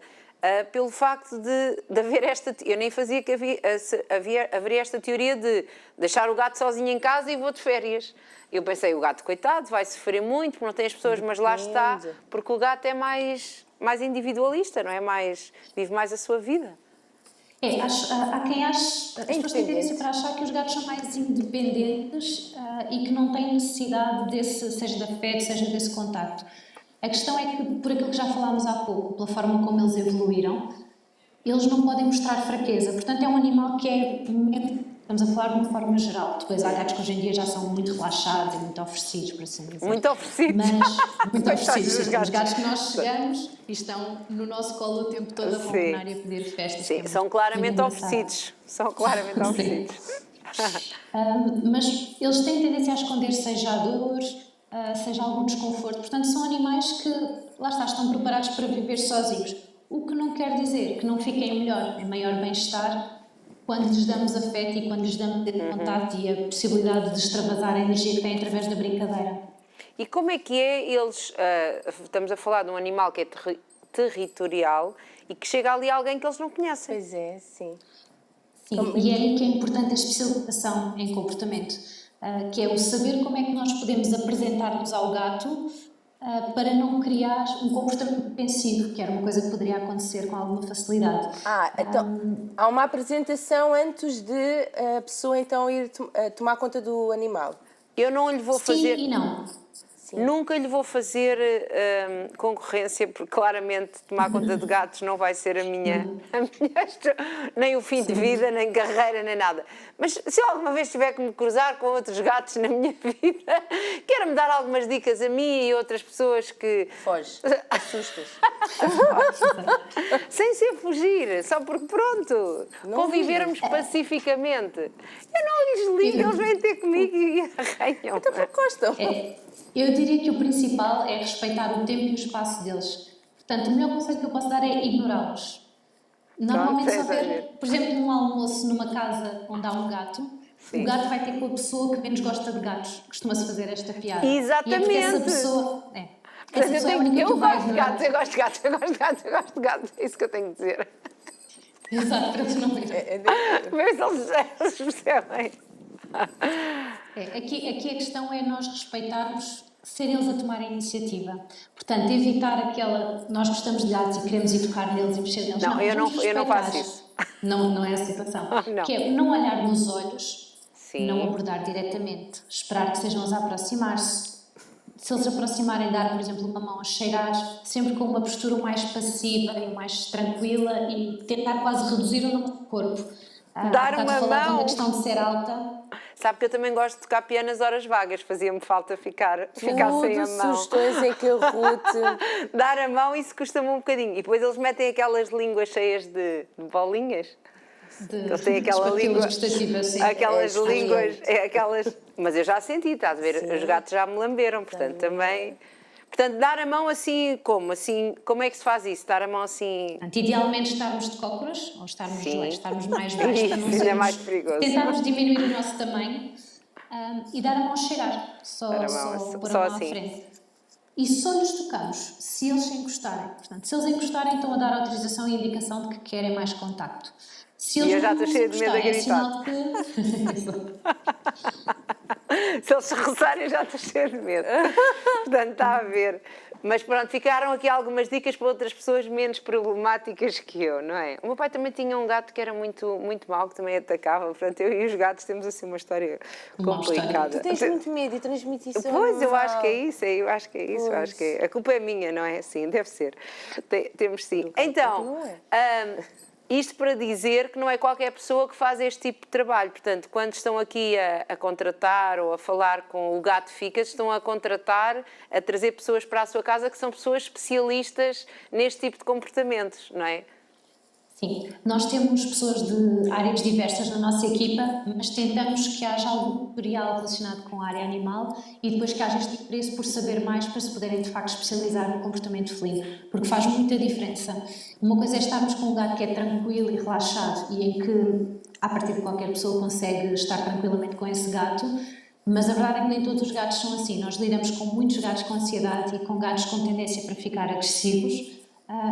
pelo facto de haver esta... Eu nem fazia que haveria esta teoria de deixar o gato sozinho em casa e vou de férias. Eu pensei, o gato, coitado, vai sofrer muito, porque não tem as pessoas, mas lá está, porque o gato é mais individualista, não é? Vive mais a sua vida. Há quem ache, as pessoas têm tendência para achar que os gatos são mais independentes e que não têm necessidade seja de afeto, seja desse contacto. A questão é que, por aquilo que já falámos há pouco, pela forma como eles evoluíram, eles não podem mostrar fraqueza. Portanto, é um animal que estamos a falar de uma forma geral. Depois há gatos que hoje em dia já são muito relaxados e muito oferecidos, por assim dizer. Muito oferecidos. Mas, muito oferecidos. Os gatos que nós chegamos e estão no nosso colo o tempo todo a ronronar e a pedir festas. Sim, são claramente oferecidos. São claramente oferecidos. Mas eles têm tendência a esconder seja a dor, seja algum desconforto. Portanto, são animais que, lá está, estão preparados para viver sozinhos. O que não quer dizer que não fiquem melhor, em maior bem-estar, quando lhes damos afeto e quando lhes damos contato e a possibilidade de extravasar a energia que têm através da brincadeira. E como é que eles... estamos a falar de um animal que é territorial e que chega ali alguém que eles não conhecem. Pois é, sim. Sim, e é aí que é importante a especialização em comportamento, que é o saber como é que nós podemos apresentar-nos ao gato para não criar um comportamento defensivo, que era uma coisa que poderia acontecer com alguma facilidade. Então há uma apresentação antes de a pessoa então ir tomar conta do animal. Eu não lhe vou fazer... Sim e não. Nunca lhe vou fazer concorrência, porque claramente tomar conta de gatos não vai ser nem o fim de vida, nem carreira, nem nada. Mas se eu alguma vez tiver que me cruzar com outros gatos na minha vida, quero-me dar algumas dicas a mim e outras pessoas que... Foge, assustas. Sem ser fugir, só porque pronto, convivermos pacificamente. Eu não lhes ligo, eles vêm ter comigo e arranham. Então gostam. Eu diria que o principal é respeitar o tempo e o espaço deles. Portanto, o melhor conselho que eu posso dar é ignorá-los. Normalmente, se houver, por exemplo, num almoço numa casa onde há um gato, o gato vai ter com a pessoa que menos gosta de gatos. Costuma-se fazer esta piada. Exatamente. E é porque essa pessoa... Eu gosto de gatos, eu gosto de gatos, eu gosto de gatos, eu gosto de gatos. É isso que eu tenho que dizer. Exato, para tu não ver. Vê se eles percebem. Aqui a questão é nós respeitarmos, ser eles a tomar a iniciativa. Portanto, evitar aquela... Nós gostamos de gatos e queremos ir tocar neles e mexer neles. Não, eu não faço isso. Não é a situação. Não. Que é não olhar nos olhos, Sim. não abordar diretamente, esperar que sejam eles a aproximar-se. Se eles se aproximarem, dar, por exemplo, uma mão a cheirar, sempre com uma postura mais passiva e mais tranquila e tentar quase reduzir o nosso corpo. Dar uma mão. Da questão de ser alta. Sabe que eu também gosto de tocar piano nas horas vagas, fazia-me falta ficar sem a mão. Sugestões em que eu rute. Dar a mão, isso custa-me um bocadinho. E depois eles metem aquelas línguas cheias de bolinhas. Eles têm aquela língua, aquelas línguas, mas eu já senti, estás a ver? Sim. Os gatos já me lamberam, portanto também. Portanto, dar a mão assim, como? Assim, como é que se faz isso? Dar a mão assim... Idealmente estarmos de cócoras, ou estarmos mais baixos, para não sermos, é mais perigoso. Tentarmos diminuir o nosso tamanho e dar a mão a cheirar, só pôr a mão assim. à frente. E só lhes tocamos se eles se encostarem. Portanto, se eles encostarem, estão a dar autorização e indicação de que querem mais contacto. Se eles eu já estou cheia de medo a gritar. É sinal de que... Se eles se roçarem, já estou cheio de medo. Portanto, está a ver. Mas pronto, ficaram aqui algumas dicas para outras pessoas menos problemáticas que eu, não é? O meu pai também tinha um gato que era muito, muito mau, que também atacava. Portanto, eu e os gatos temos assim uma história complicada. Tu tens muito medo e transmites isso. Pois, eu acho que é isso, eu acho que é isso, eu acho que é. A culpa é minha, não é? Sim, deve ser. Temos sim. Então, isto para dizer que não é qualquer pessoa que faz este tipo de trabalho. Portanto, quando estão aqui a contratar ou a falar com o Gato Ficas, estão a contratar, a trazer pessoas para a sua casa que são pessoas especialistas neste tipo de comportamentos, não é? Sim, nós temos pessoas de áreas diversas na nossa equipa, mas tentamos que haja algum tutorial relacionado com a área animal e depois que haja este interesse por saber mais para se poderem de facto especializar no comportamento felino, porque faz muita diferença. Uma coisa é estarmos com um gato que é tranquilo e relaxado e em que, a partir de qualquer pessoa, consegue estar tranquilamente com esse gato, mas a verdade é que nem todos os gatos são assim. Nós lidamos com muitos gatos com ansiedade e com gatos com tendência para ficar agressivos,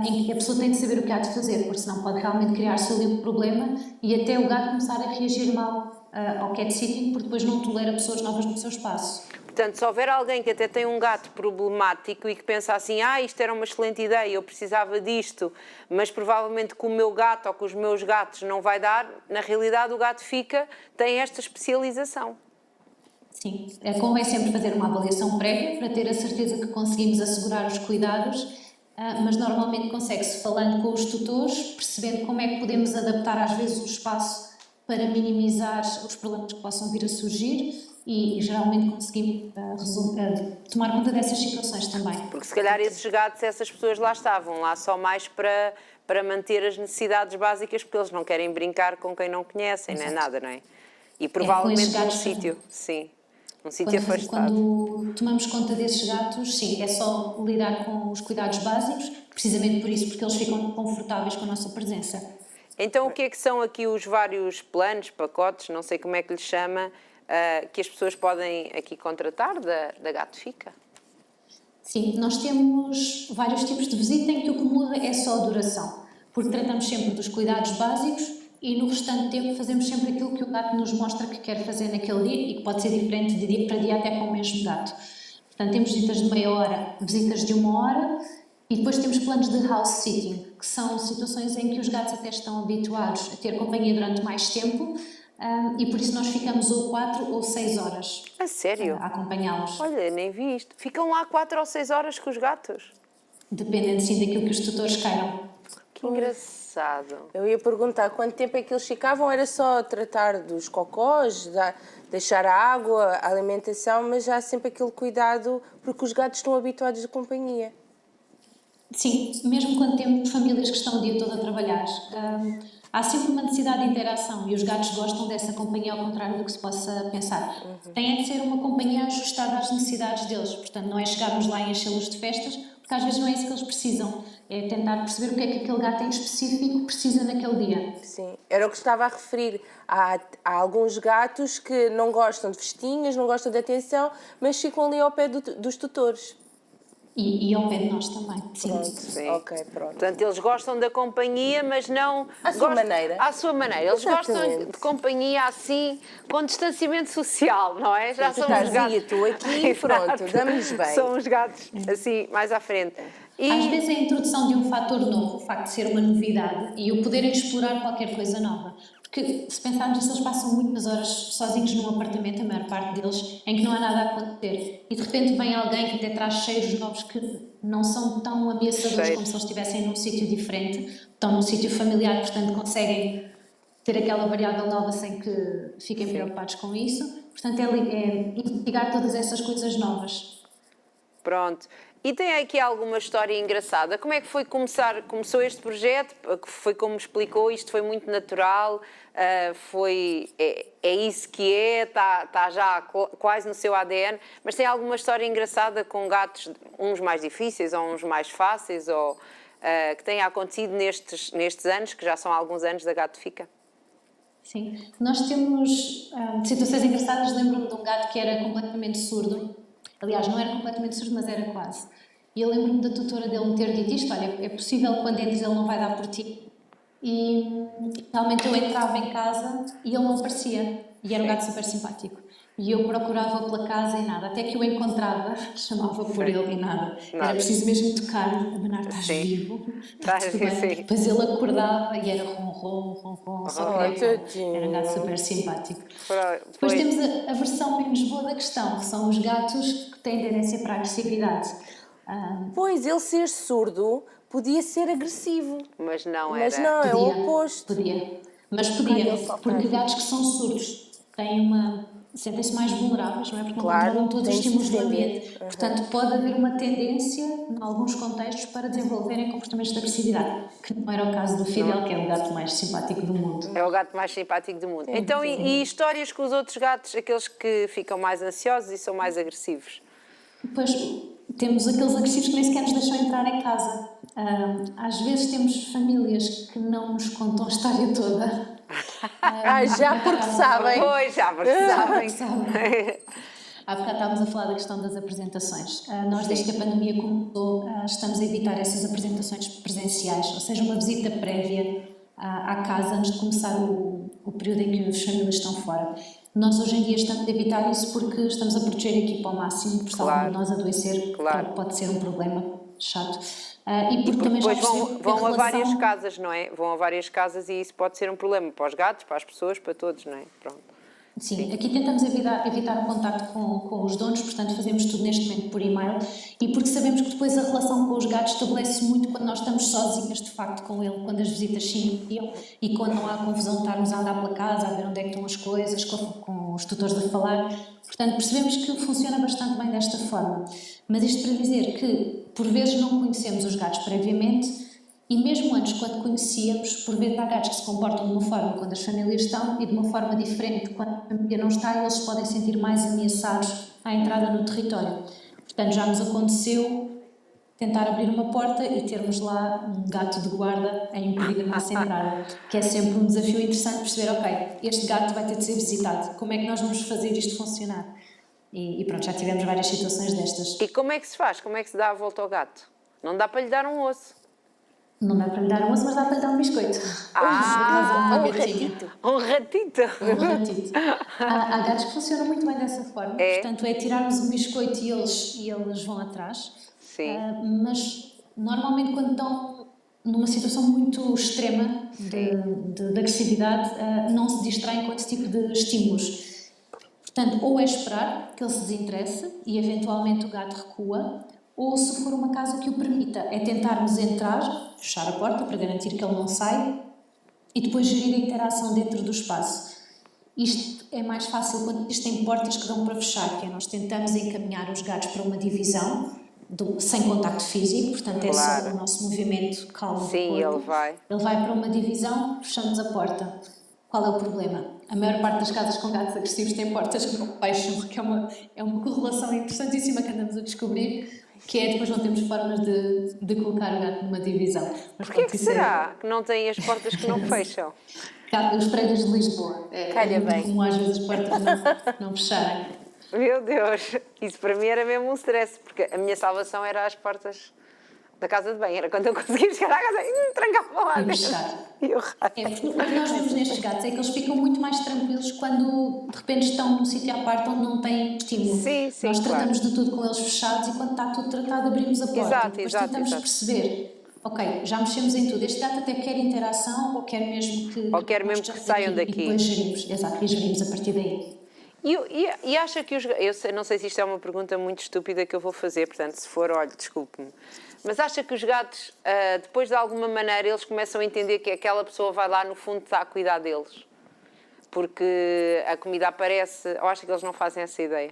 em que a pessoa tem de saber o que há de fazer, porque senão pode realmente criar-se ali um problema e até o gato começar a reagir mal ao cat sitting, porque depois não tolera pessoas novas no seu espaço. Portanto, se houver alguém que até tem um gato problemático e que pensa assim, isto era uma excelente ideia, eu precisava disto, mas provavelmente com o meu gato ou com os meus gatos não vai dar, na realidade o Gato Fica tem esta especialização. Sim, convém sempre fazer uma avaliação prévia para ter a certeza que conseguimos assegurar os cuidados, mas normalmente consegue-se falando com os tutores, percebendo como é que podemos adaptar às vezes o espaço para minimizar os problemas que possam vir a surgir e geralmente conseguimos tomar conta dessas situações também. Porque se calhar esses gatos, essas pessoas lá estavam, lá só mais para manter as necessidades básicas, porque eles não querem brincar com quem não conhecem, nem nada, não é? E provavelmente num sítio, sim. Um sítio afastado. Quando tomamos conta desses gatos, sim, é só lidar com os cuidados básicos, precisamente por isso, porque eles ficam confortáveis com a nossa presença. Então, o que é que são aqui os vários planos, pacotes, não sei como é que lhes chama, que as pessoas podem aqui contratar da Gato Fica? Sim, nós temos vários tipos de visita em que o que muda é só a duração, porque tratamos sempre dos cuidados básicos e no restante tempo fazemos sempre aquilo que o gato nos mostra que quer fazer naquele dia e que pode ser diferente de dia para dia até com o mesmo gato. Portanto, temos visitas de meia hora, visitas de 1 hora e depois temos planos de house sitting, que são situações em que os gatos até estão habituados a ter companhia durante mais tempo e por isso nós ficamos ou 4 ou 6 horas A sério? a acompanhá-los. Olha, nem vi isto. Ficam lá 4 ou 6 horas com os gatos? Dependendo sim daquilo que os tutores queiram. Que engraçado. Eu ia perguntar quanto tempo é que eles ficavam, era só tratar dos cocós, deixar a água, a alimentação, mas já há sempre aquele cuidado, porque os gatos estão habituados à companhia. Sim, mesmo quando temos famílias que estão o dia todo a trabalhar, há sempre uma necessidade de interação e os gatos gostam dessa companhia ao contrário do que se possa pensar. Tem de ser uma companhia ajustada às necessidades deles, portanto não é chegarmos lá e enchê-los de festas, porque às vezes não é isso que eles precisam, é tentar perceber o que é que aquele gato em específico precisa naquele dia. Sim, era o que estava a referir. Há alguns gatos que não gostam de festinhas, não gostam de atenção, mas ficam ali ao pé dos tutores. E ao pé de nós também. Sim. Pronto, Sim. ok, pronto. Portanto, eles gostam da companhia, mas não... À sua maneira. À sua maneira. Eles gostam Exatamente. de companhia assim, com distanciamento social, não é? Já Tu são estás os gatos... aí, tu aqui, pronto, damos bem. São os gatos, assim, mais à frente. Às vezes a introdução de um fator novo, o facto de ser uma novidade e o poderem explorar qualquer coisa nova. Porque se pensarmos nisso, eles passam muitas horas sozinhos num apartamento, a maior parte deles, em que não há nada a acontecer. E de repente vem alguém que até traz cheiros novos que não são tão ameaçadores como se eles estivessem num sítio diferente, estão num sítio familiar, portanto conseguem ter aquela variável nova sem que fiquem preocupados com isso. Portanto, é investigar todas essas coisas novas. Pronto. E tem aqui alguma história engraçada? Como é que foi começou este projeto? Foi como explicou, isto foi muito natural, é isso que está já quase no seu ADN, mas tem alguma história engraçada com gatos, uns mais difíceis ou uns mais fáceis, ou que tenha acontecido nestes anos, que já são alguns anos da Gato Fica? Sim, nós temos situações engraçadas. Lembro-me de um gato que era completamente surdo. Aliás, não era completamente surdo, mas era quase. E eu lembro-me da tutora dele me ter dito isto: olha, é possível que quando entres ele não vai dar por ti. E realmente eu entrava em casa e ele não aparecia. E era um gato super simpático. E eu procurava pela casa e nada, até que eu encontrava, chamava por ele e nada. Era Nada. preciso mesmo tocar, abanar, estás Sim. vivo, está Estás- tudo bem. sim. Depois ele acordava e era ronron, ronron, só Oh, queria colo. tadinho. Era um gato super simpático. Depois Pois, temos a versão menos boa da questão, que são os gatos que têm tendência para a agressividade. Pois, ele ser surdo podia ser agressivo. mas não Mas era. não, é o oposto. Podia. Mas podia, ele só porque faz. gatos que são surdos têm sentem-se mais vulneráveis, não é? Porque não Claro, controlam todos os têm de estímulos do defender. ambiente. Portanto, pode haver uma tendência, em alguns contextos, para desenvolverem comportamentos de agressividade, que não era o caso do Fidel, que é o gato mais simpático do mundo. É o gato mais simpático do mundo. Então, e histórias com os outros gatos, aqueles que ficam mais ansiosos e são mais agressivos? Depois temos aqueles agressivos que nem sequer nos deixam entrar em casa. Às vezes temos famílias que não nos contam a história toda. Já porque sabem. Pois, já, porque sabem. Há bocado estávamos a falar da questão das apresentações. Nós, desde que a pandemia começou, estamos a evitar essas apresentações presenciais, ou seja, uma visita prévia à casa antes de começar o período em que as famílias estão fora. Nós, hoje em dia, estamos a evitar isso porque estamos a proteger a equipa ao máximo, porque se algum de nós adoecer, Claro. pode ser um problema chato. E porque também já Depois percebemos que vão a relação... várias casas, não é? Vão a várias casas e isso pode ser um problema para os gatos, para as pessoas, para todos, não é? Pronto. Sim, aqui tentamos evitar o contacto com os donos, portanto fazemos tudo neste momento por e-mail e porque sabemos que depois a relação com os gatos estabelece muito quando nós estamos sozinhas de facto com ele, quando as visitas se iniciam e quando não há confusão de estarmos a andar pela casa, a ver onde é que estão as coisas, com os tutores a falar. Portanto, percebemos que funciona bastante bem desta forma. Mas isto para dizer que por vezes não conhecemos os gatos previamente. E mesmo antes, quando conhecíamos, por vezes há gatos que se comportam de uma forma quando as famílias estão e de uma forma diferente quando a família não está e eles se podem sentir mais ameaçados à entrada no território. Portanto, já nos aconteceu tentar abrir uma porta e termos lá um gato de guarda a impedir a nossa entrada, que é sempre um desafio interessante perceber, ok, este gato vai ter de ser visitado, como é que nós vamos fazer isto funcionar? E pronto, já tivemos várias situações destas. E como é que se faz? Como é que se dá a volta ao gato? Não dá para lhe dar um osso. Não dá para lhe dar um osso, mas dá para lhe dar um biscoito. um gatinha. Um ratito! Um ratito. Há gatos que funcionam muito bem dessa forma. Portanto, é tirarmos um biscoito e eles vão atrás. Sim. Mas, normalmente, quando estão numa situação muito extrema de agressividade, não se distraem com esse tipo de estímulos. Portanto, ou é esperar que ele se desinteresse e, eventualmente, o gato recua, ou se for uma casa que o permita, é tentarmos entrar, fechar a porta para garantir que ele não sai e depois gerir a interação dentro do espaço. Isto é mais fácil quando existem portas que dão para fechar, que é nós tentamos encaminhar os gatos para uma divisão sem contacto físico, portanto é só o nosso movimento calmo do Sim, corpo. ele vai. Ele vai para uma divisão, fechamos a porta. Qual é o problema? A maior parte das casas com gatos agressivos tem portas que não fecham, que é uma correlação interessantíssima que andamos a descobrir, que é depois não temos formas de colocar o gato numa divisão. Porquê que será que não têm as portas que não fecham? Os prédios de Lisboa. Calha bem. Como às vezes as portas não fecharem. Meu Deus, isso para mim era mesmo um stress, porque a minha salvação era as portas da casa de banho. Era quando eu conseguia chegar à casa e trancava lá E dentro. fechar. E eu Porque o que nós vemos nestes gatos é que eles ficam muito mais tranquilos quando de repente estão num sítio à parte onde não têm estímulo. Sim, sim, Nós tratamos claro. de tudo com eles fechados e quando está tudo tratado abrimos a porta. Exato, Depois exato, tentamos exato. perceber, ok, já mexemos em tudo. Este gato até quer interação ou quer mesmo que... Ou quer mesmo que saiam daqui. E depois gerimos, exato, e gerimos a partir daí. E acha que não sei se isto é uma pergunta muito estúpida que eu vou fazer, portanto, se for, olhe, desculpe-me. Mas acha que os gatos, depois de alguma maneira, eles começam a entender que aquela pessoa vai lá, no fundo, está a cuidar deles? Porque a comida aparece, ou acha que eles não fazem essa ideia?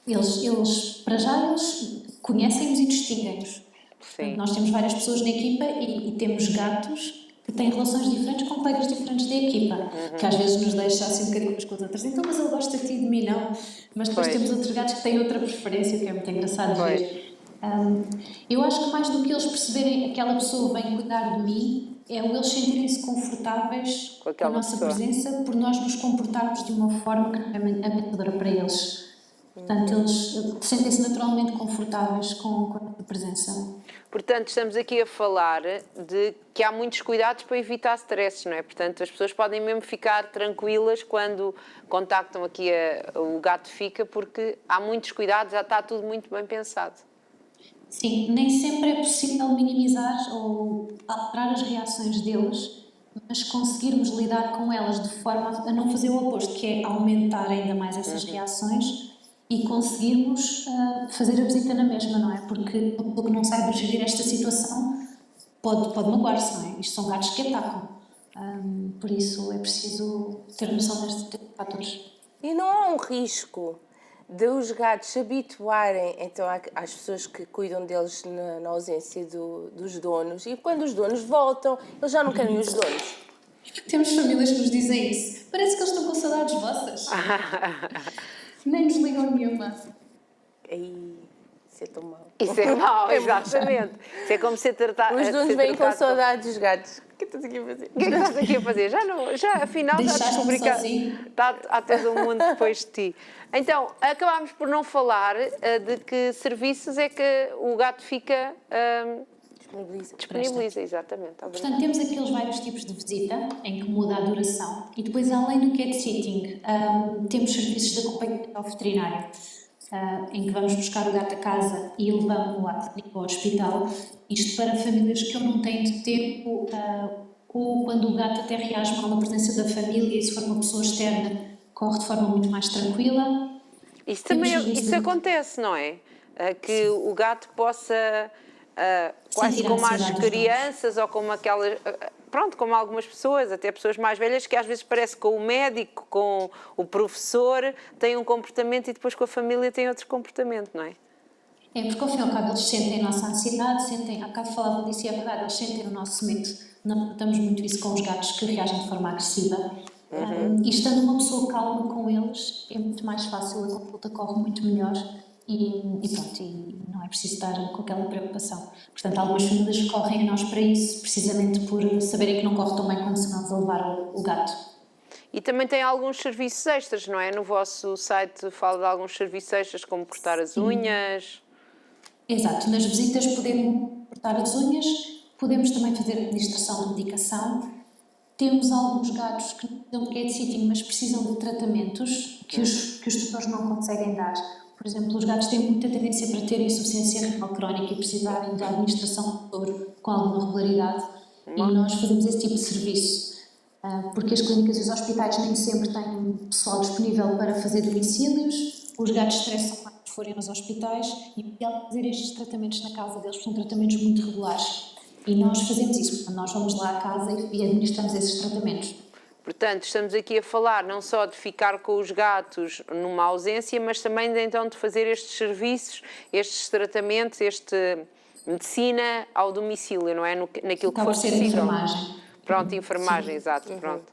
Eles para já, eles conhecem-nos e distinguem-nos. Portanto, nós temos várias pessoas na equipa e temos gatos que têm relações diferentes com colegas diferentes da equipa, que às vezes nos deixa assim um bocadinho umas com as outras. Então, mas ele gosta de ti, de mim, não. Mas depois temos outros gatos que têm outra preferência, que é muito engraçado ver. Eu acho que mais do que eles perceberem que aquela pessoa vem cuidar de mim, é o eles sentirem-se confortáveis com a nossa presença, por nós nos comportarmos de uma forma que é ameaçadora para eles. Portanto, eles sentem-se naturalmente confortáveis com a presença. Portanto, estamos aqui a falar de que há muitos cuidados para evitar stresses, não é? Portanto, as pessoas podem mesmo ficar tranquilas quando contactam aqui o Gato Fica, porque há muitos cuidados, já está tudo muito bem pensado. Sim, nem sempre é possível minimizar ou alterar as reações deles, mas conseguirmos lidar com elas de forma a não fazer o oposto, que é aumentar ainda mais essas reações e conseguirmos fazer a visita na mesma, não é? Porque a pessoa que não saiba gerir esta situação pode magoar-se, não é? Isto são gatos que atacam. Por isso é preciso ter noção destes fatores. E não há um risco de os gatos se habituarem então às pessoas que cuidam deles na ausência dos donos, e quando os donos voltam, eles já não querem os donos. Temos famílias que nos dizem isso. Parece que eles estão com saudades vossas. Nem nos ligam nenhuma. Aí, isso é tão mau. Isso é mau, exatamente. Isso é como ser tratado. Os donos vêm com saudades dos gatos. O que estás aqui a fazer? O que é que estás aqui a fazer? Afinal, já descobri que há todo um mundo depois de ti. Então, acabámos por não falar de que serviços é que o Gato Fica disponibiliza, exatamente. Portanto, temos aqueles vários tipos de visita, em que muda a duração, e depois, além do cat sitting, temos serviços de acompanhamento ao veterinário, em que vamos buscar o gato a casa e levamos-o à clínica ou ao hospital, isto para famílias que não têm de tempo, ou quando o gato até reage mal na presença da família, e se for uma pessoa externa, corre de forma muito mais tranquila. Isso também isso acontece, não é? Que sim, o gato possa, quase como as crianças ou como aquelas, pronto, como algumas pessoas, até pessoas mais velhas, que às vezes parece que com o médico, com o professor, têm um comportamento e depois com a família têm outro comportamento, não é? É, porque ao fim e ao cabo eles sentem a nossa ansiedade, sentem, há bocado falavam disso e é verdade, eles sentem o nosso medo. Nós notamos muito isso com os gatos que reagem de forma agressiva. E estando uma pessoa calma com eles, é muito mais fácil, a consulta corre muito melhor e pronto, e não é preciso estar com aquela preocupação. Portanto, algumas famílias recorrem a nós para isso, precisamente por saberem que não corre tão bem quando se vamos a levar o gato. E também tem alguns serviços extras, não é? No vosso site fala de alguns serviços extras, como cortar as unhas. Exato, nas visitas podemos cortar as unhas, podemos também fazer administração de medicação. Temos alguns gatos que não precisam de cat sitting, mas precisam de tratamentos que os tutores não conseguem dar. Por exemplo, os gatos têm muita tendência para ter insuficiência renal crónica e precisarem de administração de tutor com alguma regularidade, e nós fazemos esse tipo de serviço, porque as clínicas e os hospitais nem sempre têm pessoal disponível para fazer domicílios, os gatos estressam mais se forem aos hospitais e podem fazer estes tratamentos na casa deles, porque são tratamentos muito regulares. E nós fazemos isso, nós vamos lá à casa e administramos esses tratamentos. Portanto, estamos aqui a falar não só de ficar com os gatos numa ausência, mas também de, então, de fazer estes serviços, estes tratamentos, medicina ao domicílio, não é? Naquilo que for possível. Enfermagem. Pronto, enfermagem, exato, pronto.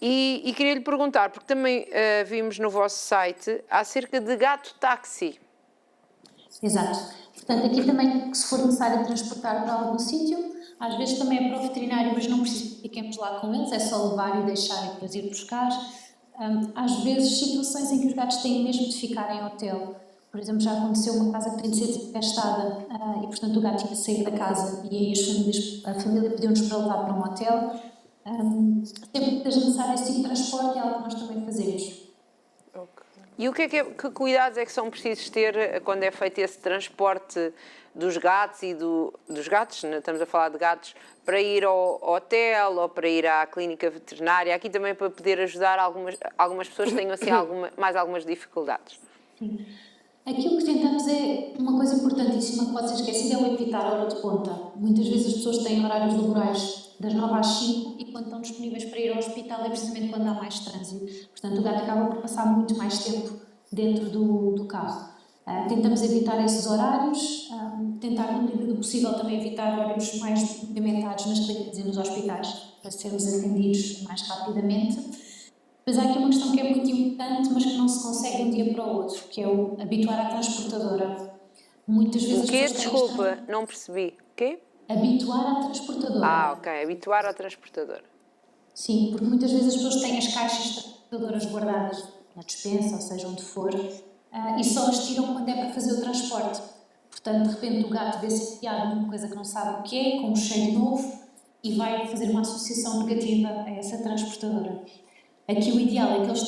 E queria-lhe perguntar, porque também vimos no vosso site acerca de gato-táxi. Exato. Portanto, aqui também, se for necessário transportar para algum sítio, às vezes também é para o veterinário, mas não precisa que fiquemos lá com eles, é só levar e deixar e depois ir buscar. Às vezes, situações em que os gatos têm mesmo de ficar em hotel. Por exemplo, já aconteceu uma casa que tem de ser desinfestada e, portanto, o gato tinha de sair da casa e aí a família pediu-nos para levar para um hotel. Sempre que seja necessário esse tipo de transporte é algo que nós também fazemos. E que cuidados é que são precisos ter quando é feito esse transporte dos gatos e dos gatos, né? Estamos a falar de gatos, para ir ao hotel ou para ir à clínica veterinária, aqui também para poder ajudar algumas pessoas que tenham assim, mais algumas dificuldades. Sim. Aqui o que tentamos é, uma coisa importantíssima que pode ser esquecida, é o evitar a hora de ponta. Muitas vezes as pessoas têm horários laborais das 9 às 5 e quando estão disponíveis para ir ao hospital é precisamente quando há mais trânsito. Portanto, o gato acaba por passar muito mais tempo dentro do carro. Tentamos evitar esses horários, tentar, na medida do possível, também evitar horários mais movimentados nas clínicas e nos hospitais, para sermos atendidos mais rapidamente. Mas há aqui uma questão que é muito importante, mas que não se consegue de um dia para o outro, que é o habituar à transportadora. Muitas vezes o quê? Desculpa, não percebi. O quê? Habituar à transportadora. Ok, habituar à transportadora. Sim, porque muitas vezes as pessoas têm as caixas transportadoras guardadas na despensa, ou seja, onde for, e só as tiram quando é para fazer o transporte. Portanto, de repente o gato vê-se enfiado numa coisa que não sabe o que é, com um cheiro novo, e vai fazer uma associação negativa a essa transportadora. Aqui o ideal é que eles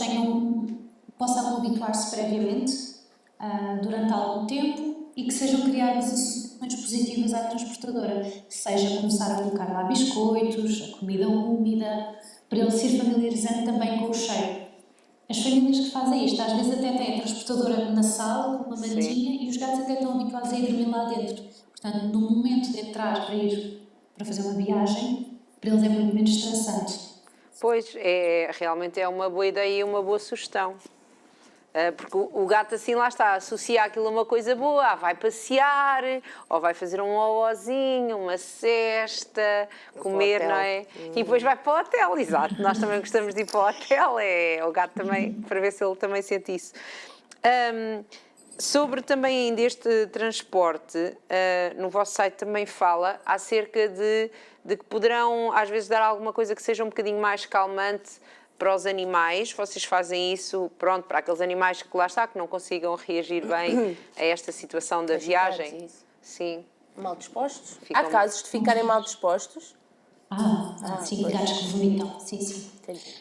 possam habituar-se previamente, durante algum tempo, e que sejam criadas associações positivas à transportadora, seja começar a colocar lá biscoitos, a comida úmida, para ele se ir familiarizando também com o cheiro. As famílias que fazem isto, às vezes até têm a transportadora na sala, com uma mantinha, e os gatos até estão habituados a ir dormir lá dentro. Portanto, no momento de entrar para fazer uma viagem, para eles é muito menos estressante. Pois, realmente é uma boa ideia e uma boa sugestão. Porque o gato assim lá está, associa aquilo a uma coisa boa, vai passear, ou vai fazer um ovozinho, uma cesta, comer, não é? E depois vai para o hotel, exato. Nós também gostamos de ir para o hotel, o gato também, para ver se ele também sente isso. Sobre também deste transporte, no vosso site também fala acerca de que poderão às vezes dar alguma coisa que seja um bocadinho mais calmante para os animais. Vocês fazem isso, pronto, para aqueles animais que lá está, que não consigam reagir bem a esta situação da viagem. Sim. Mal dispostos? Há casos de ficarem mal dispostos? Sim, gatos que vomitam, sim. Entendi.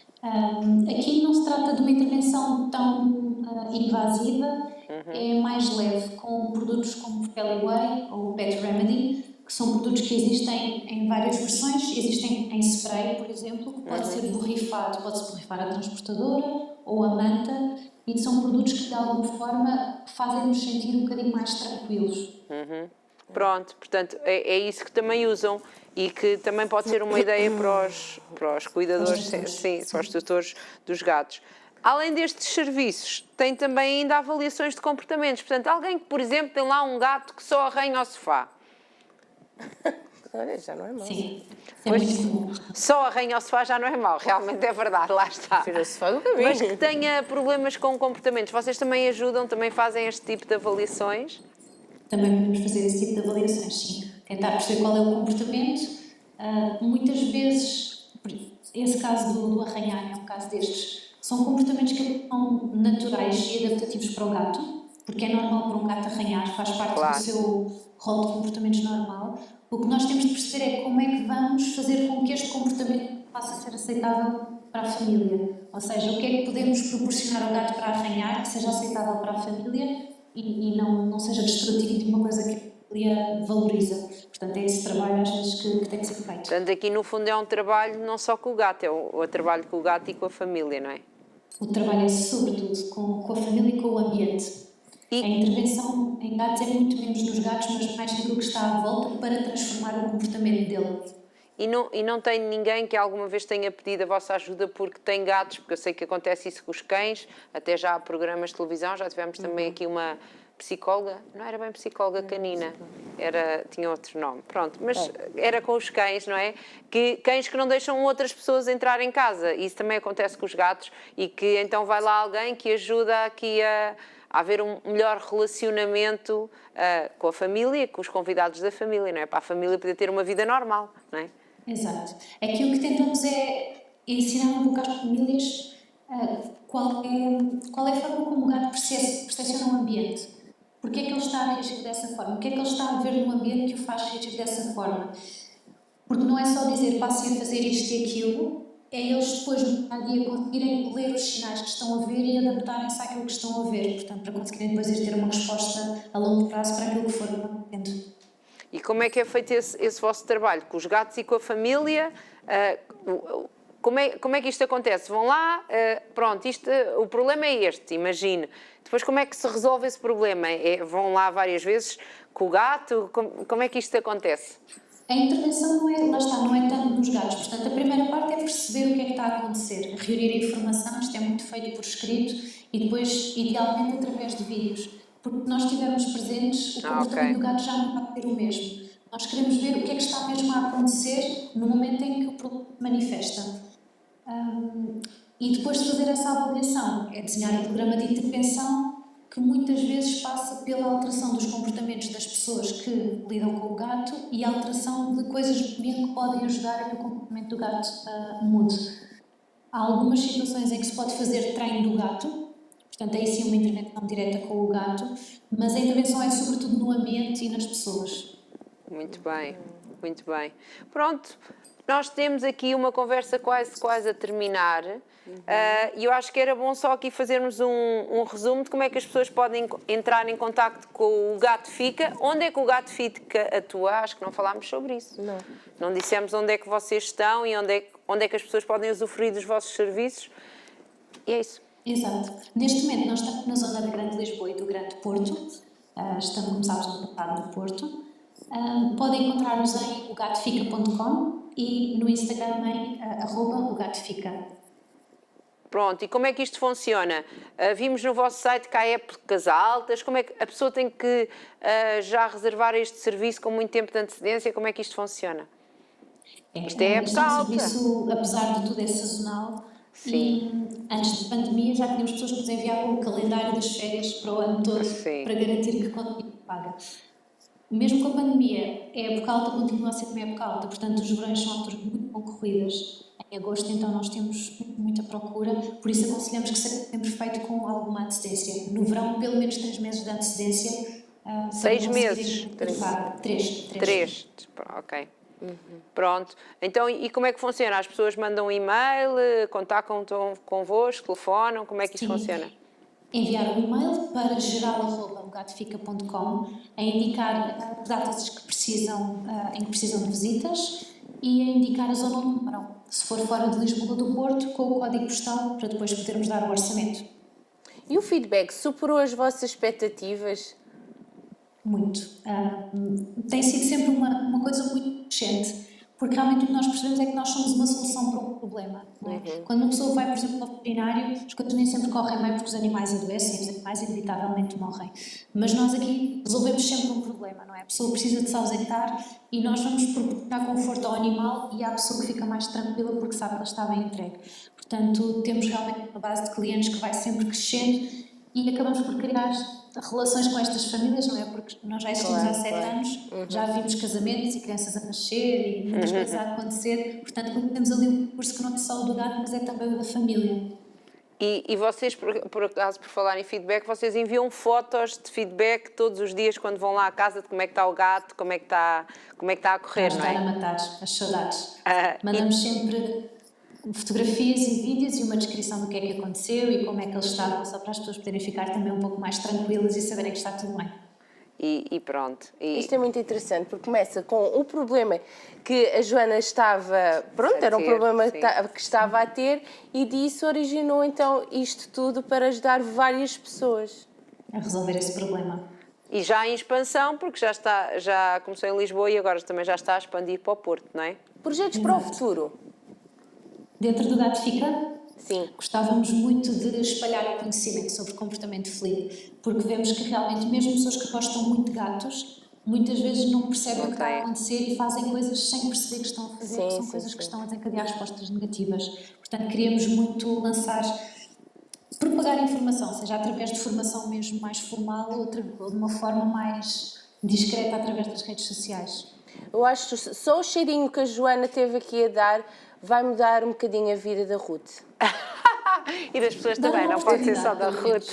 Aqui não se trata de uma intervenção tão invasiva, é mais leve, com produtos como o Feliway ou o Pet Remedy, que são produtos que existem em várias versões. Existem em spray, por exemplo, que pode ser borrifado, pode-se borrifar a transportadora ou a manta, e são produtos que de alguma forma fazem-nos sentir um bocadinho mais tranquilos. Pronto, portanto, é isso que também usam e que também pode ser uma ideia para os cuidadores, sim, para os tutores dos gatos. Além destes serviços, tem também ainda avaliações de comportamentos. Portanto, alguém que, por exemplo, tem lá um gato que só arranha ao sofá. Olha, já não é mau. Sim, é muito comum. Só arranha ao sofá já não é mau, realmente é verdade, lá está. Tira o sofá do caminho. Mas que tenha problemas com comportamentos, vocês também ajudam, também fazem este tipo de avaliações? Também podemos fazer esse tipo de avaliações, sim. Tentar perceber qual é o comportamento. Muitas vezes, esse caso do arranhar é um caso destes, são comportamentos que são naturais e adaptativos para o gato, porque é normal para um gato arranhar, faz parte do seu rol de comportamentos normal. O que nós temos de perceber é como é que vamos fazer com que este comportamento passe a ser aceitável para a família. Ou seja, o que é que podemos proporcionar ao gato para arranhar que seja aceitável para a família e não seja destrutivo de uma coisa que a família valoriza. Portanto, é esse trabalho às vezes que tem que ser feito. Portanto, aqui no fundo é um trabalho não só com o gato, é o trabalho com o gato e com a família, não é? O trabalho é sobretudo com a família e com o ambiente. A intervenção em gatos é muito menos nos gatos, mas mais naquilo que está à volta para transformar o comportamento dele. E não tem ninguém que alguma vez tenha pedido a vossa ajuda porque tem gatos, porque eu sei que acontece isso com os cães, até já há programas de televisão, já tivemos também aqui uma psicóloga, não era bem psicóloga canina, tinha outro nome, pronto, mas era com os cães, não é? Cães que não deixam outras pessoas entrar em casa, isso também acontece com os gatos, e que então vai lá alguém que ajuda aqui a haver um melhor relacionamento com a família, com os convidados da família, não é? Para a família poder ter uma vida normal, não é? Exato. Aqui o que tentamos é ensinar um pouco às famílias qual é a forma como o gato percepciona o ambiente. Porque é que ele está a reagir dessa forma? O que é que ele está a ver no ambiente que o faz reagir dessa forma? Porque não é só dizer passem a fazer isto e aquilo, é eles depois no dia a dia conseguirem ler os sinais que estão a ver e adaptarem-se àquilo que estão a ver. Portanto, para conseguirem depois ter uma resposta a longo prazo para aquilo que for acontecendo. E como é que é feito esse vosso trabalho? Com os gatos e com a família? Como é que isto acontece? Vão lá, pronto, o problema é este, imagine. Depois como é que se resolve esse problema? Vão lá várias vezes com o gato? Como é que isto acontece? A intervenção não é tanto nos gatos. Portanto, a primeira parte é perceber o que é que está a acontecer, reunir a informação, isto é muito feito por escrito, e depois, idealmente, através de vídeos. Porque se nós estivermos presentes, o comportamento do gato já não vai ser o mesmo. Nós queremos ver o que é que está mesmo a acontecer no momento em que o problema se manifesta. E depois de fazer essa avaliação, é desenhar um programa de intervenção que muitas vezes passa pela alteração dos comportamentos das pessoas que lidam com o gato e a alteração de coisas do ambiente que podem ajudar a que o comportamento do gato mude. Há algumas situações em que se pode fazer treino do gato, Portanto, aí sim uma intervenção direta com o gato, mas a intervenção é sobretudo no ambiente e nas pessoas. Muito bem, muito bem. Pronto, nós temos aqui uma conversa quase a terminar. E eu acho que era bom só aqui fazermos um resumo de como é que as pessoas podem entrar em contacto com o Gato Fica. Onde é que o Gato Fica atua? Acho que não falámos sobre isso. Não dissemos onde é que vocês estão e onde é que as pessoas podem usufruir dos vossos serviços. E é isso. Exato. Neste momento nós estamos na zona da Grande Lisboa e do Grande Porto. Começámos no passado no Porto. Podem encontrar-nos em ogatofica.com e no Instagram em @ogatofica. Pronto, e como é que isto funciona? Vimos no vosso site que há épocas altas, como é que a pessoa tem que já reservar este serviço com muito tempo de antecedência? Como é que isto funciona? Isto é época alta. Este serviço, apesar de tudo, é sazonal. Sim. E antes da pandemia já tínhamos pessoas que nos enviavam o calendário das férias para o ano todo, Sim. para garantir que continua paga. Mesmo com a pandemia, a época alta continua a ser uma época alta, portanto os verões são alturas muito concorridas. Em agosto, então, nós temos muita procura, por isso aconselhamos que seja sempre feito com alguma antecedência. No verão, pelo menos 3 meses de antecedência. 6 meses? 3. Ok. Pronto. Então, e como é que funciona? As pessoas mandam um e-mail, contactam convosco, telefonam, como é que isso funciona? Enviar um e-mail para geral@ogatofica.com a indicar datas em que precisam de visitas e a indicar a zona onde moram. Se for fora de Lisboa ou do Porto, com o código postal, para depois podermos dar o orçamento. E o feedback superou as vossas expectativas? Muito. Tem sido sempre uma coisa muito crescente, porque realmente o que nós percebemos é que nós somos uma solução para um problema. Não é? Quando uma pessoa vai, por exemplo, ao veterinário, as coisas nem sempre correm bem porque os animais adoecem, os animais inevitavelmente morrem. Mas nós aqui resolvemos sempre um problema, não é? A pessoa precisa de se ausentar e nós vamos proporcionar conforto ao animal e à pessoa que fica mais tranquila porque sabe que ela está bem entregue. Portanto, temos realmente uma base de clientes que vai sempre crescendo e acabamos por criar relações com estas famílias, não é? Porque nós já existimos há 7 anos, já vimos casamentos e crianças a nascer e muitas coisas a acontecer, portanto temos ali um percurso que não é só o do gato, mas é também o da família. E vocês, por acaso, por falar em feedback, vocês enviam fotos de feedback todos os dias quando vão lá à casa de como é que está o gato, como é que está a correr, não é? Está a matar as saudades. Mandamos sempre fotografias e vídeos e uma descrição do que é que aconteceu e como é que eles estavam, só para as pessoas poderem ficar também um pouco mais tranquilas e saberem que está tudo bem. E pronto. Isto é muito interessante, porque começa com o problema que a Joana estava... Pronto, era um problema que estava a ter e disso originou então isto tudo para ajudar várias pessoas a resolver esse problema. E já em expansão, porque já começou em Lisboa e agora também já está a expandir para o Porto, não é? Projetos para o futuro? Dentro do Gato Fica? Sim. Gostávamos muito de espalhar o conhecimento sobre comportamento felino, porque vemos que realmente mesmo pessoas que gostam muito de gatos, muitas vezes não percebem o que está a acontecer e fazem coisas sem perceber que estão a fazer, que são coisas que estão a desencadear respostas negativas. Portanto, queríamos muito propagar informação, seja através de formação mesmo mais formal ou de uma forma mais discreta através das redes sociais. Eu acho que só o cheirinho que a Joana teve aqui a dar vai mudar um bocadinho a vida da Ruth. E das pessoas também, não pode ser só da Ruth.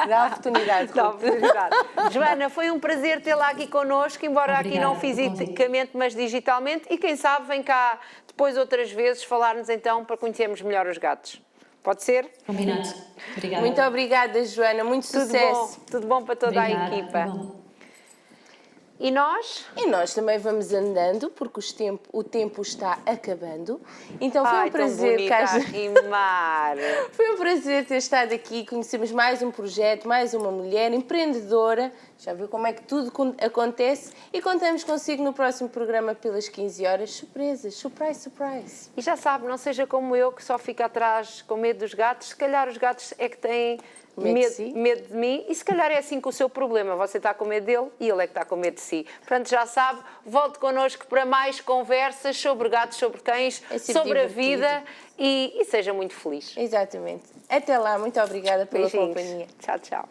Dá oportunidade, Dá oportunidade. Joana, foi um prazer tê-la aqui connosco, embora aqui não fisicamente, mas digitalmente. E quem sabe vem cá depois outras vezes falar-nos então para conhecermos melhor os gatos. Pode ser? Combinado. Obrigada. Muito obrigada, Joana. Muito sucesso. Tudo bom para toda a equipa. E nós? E nós também vamos andando, porque o tempo está acabando. Então foi um prazer, foi um prazer ter estado aqui, conhecermos mais um projeto, mais uma mulher empreendedora. Já viu como é que tudo acontece? E contamos consigo no próximo programa pelas 15 horas. Surpresas, surprise, surprise. E já sabe, não seja como eu, que só fica atrás com medo dos gatos. Se calhar os gatos é que têm medo de mim, e se calhar é assim com o seu problema, você está com medo dele e ele é que está com medo de si. Portanto, já sabe, volte connosco para mais conversas sobre gatos, sobre cães, sobre a vida e seja muito feliz. Exatamente. Até lá, muito obrigada pela companhia. Tchau, tchau.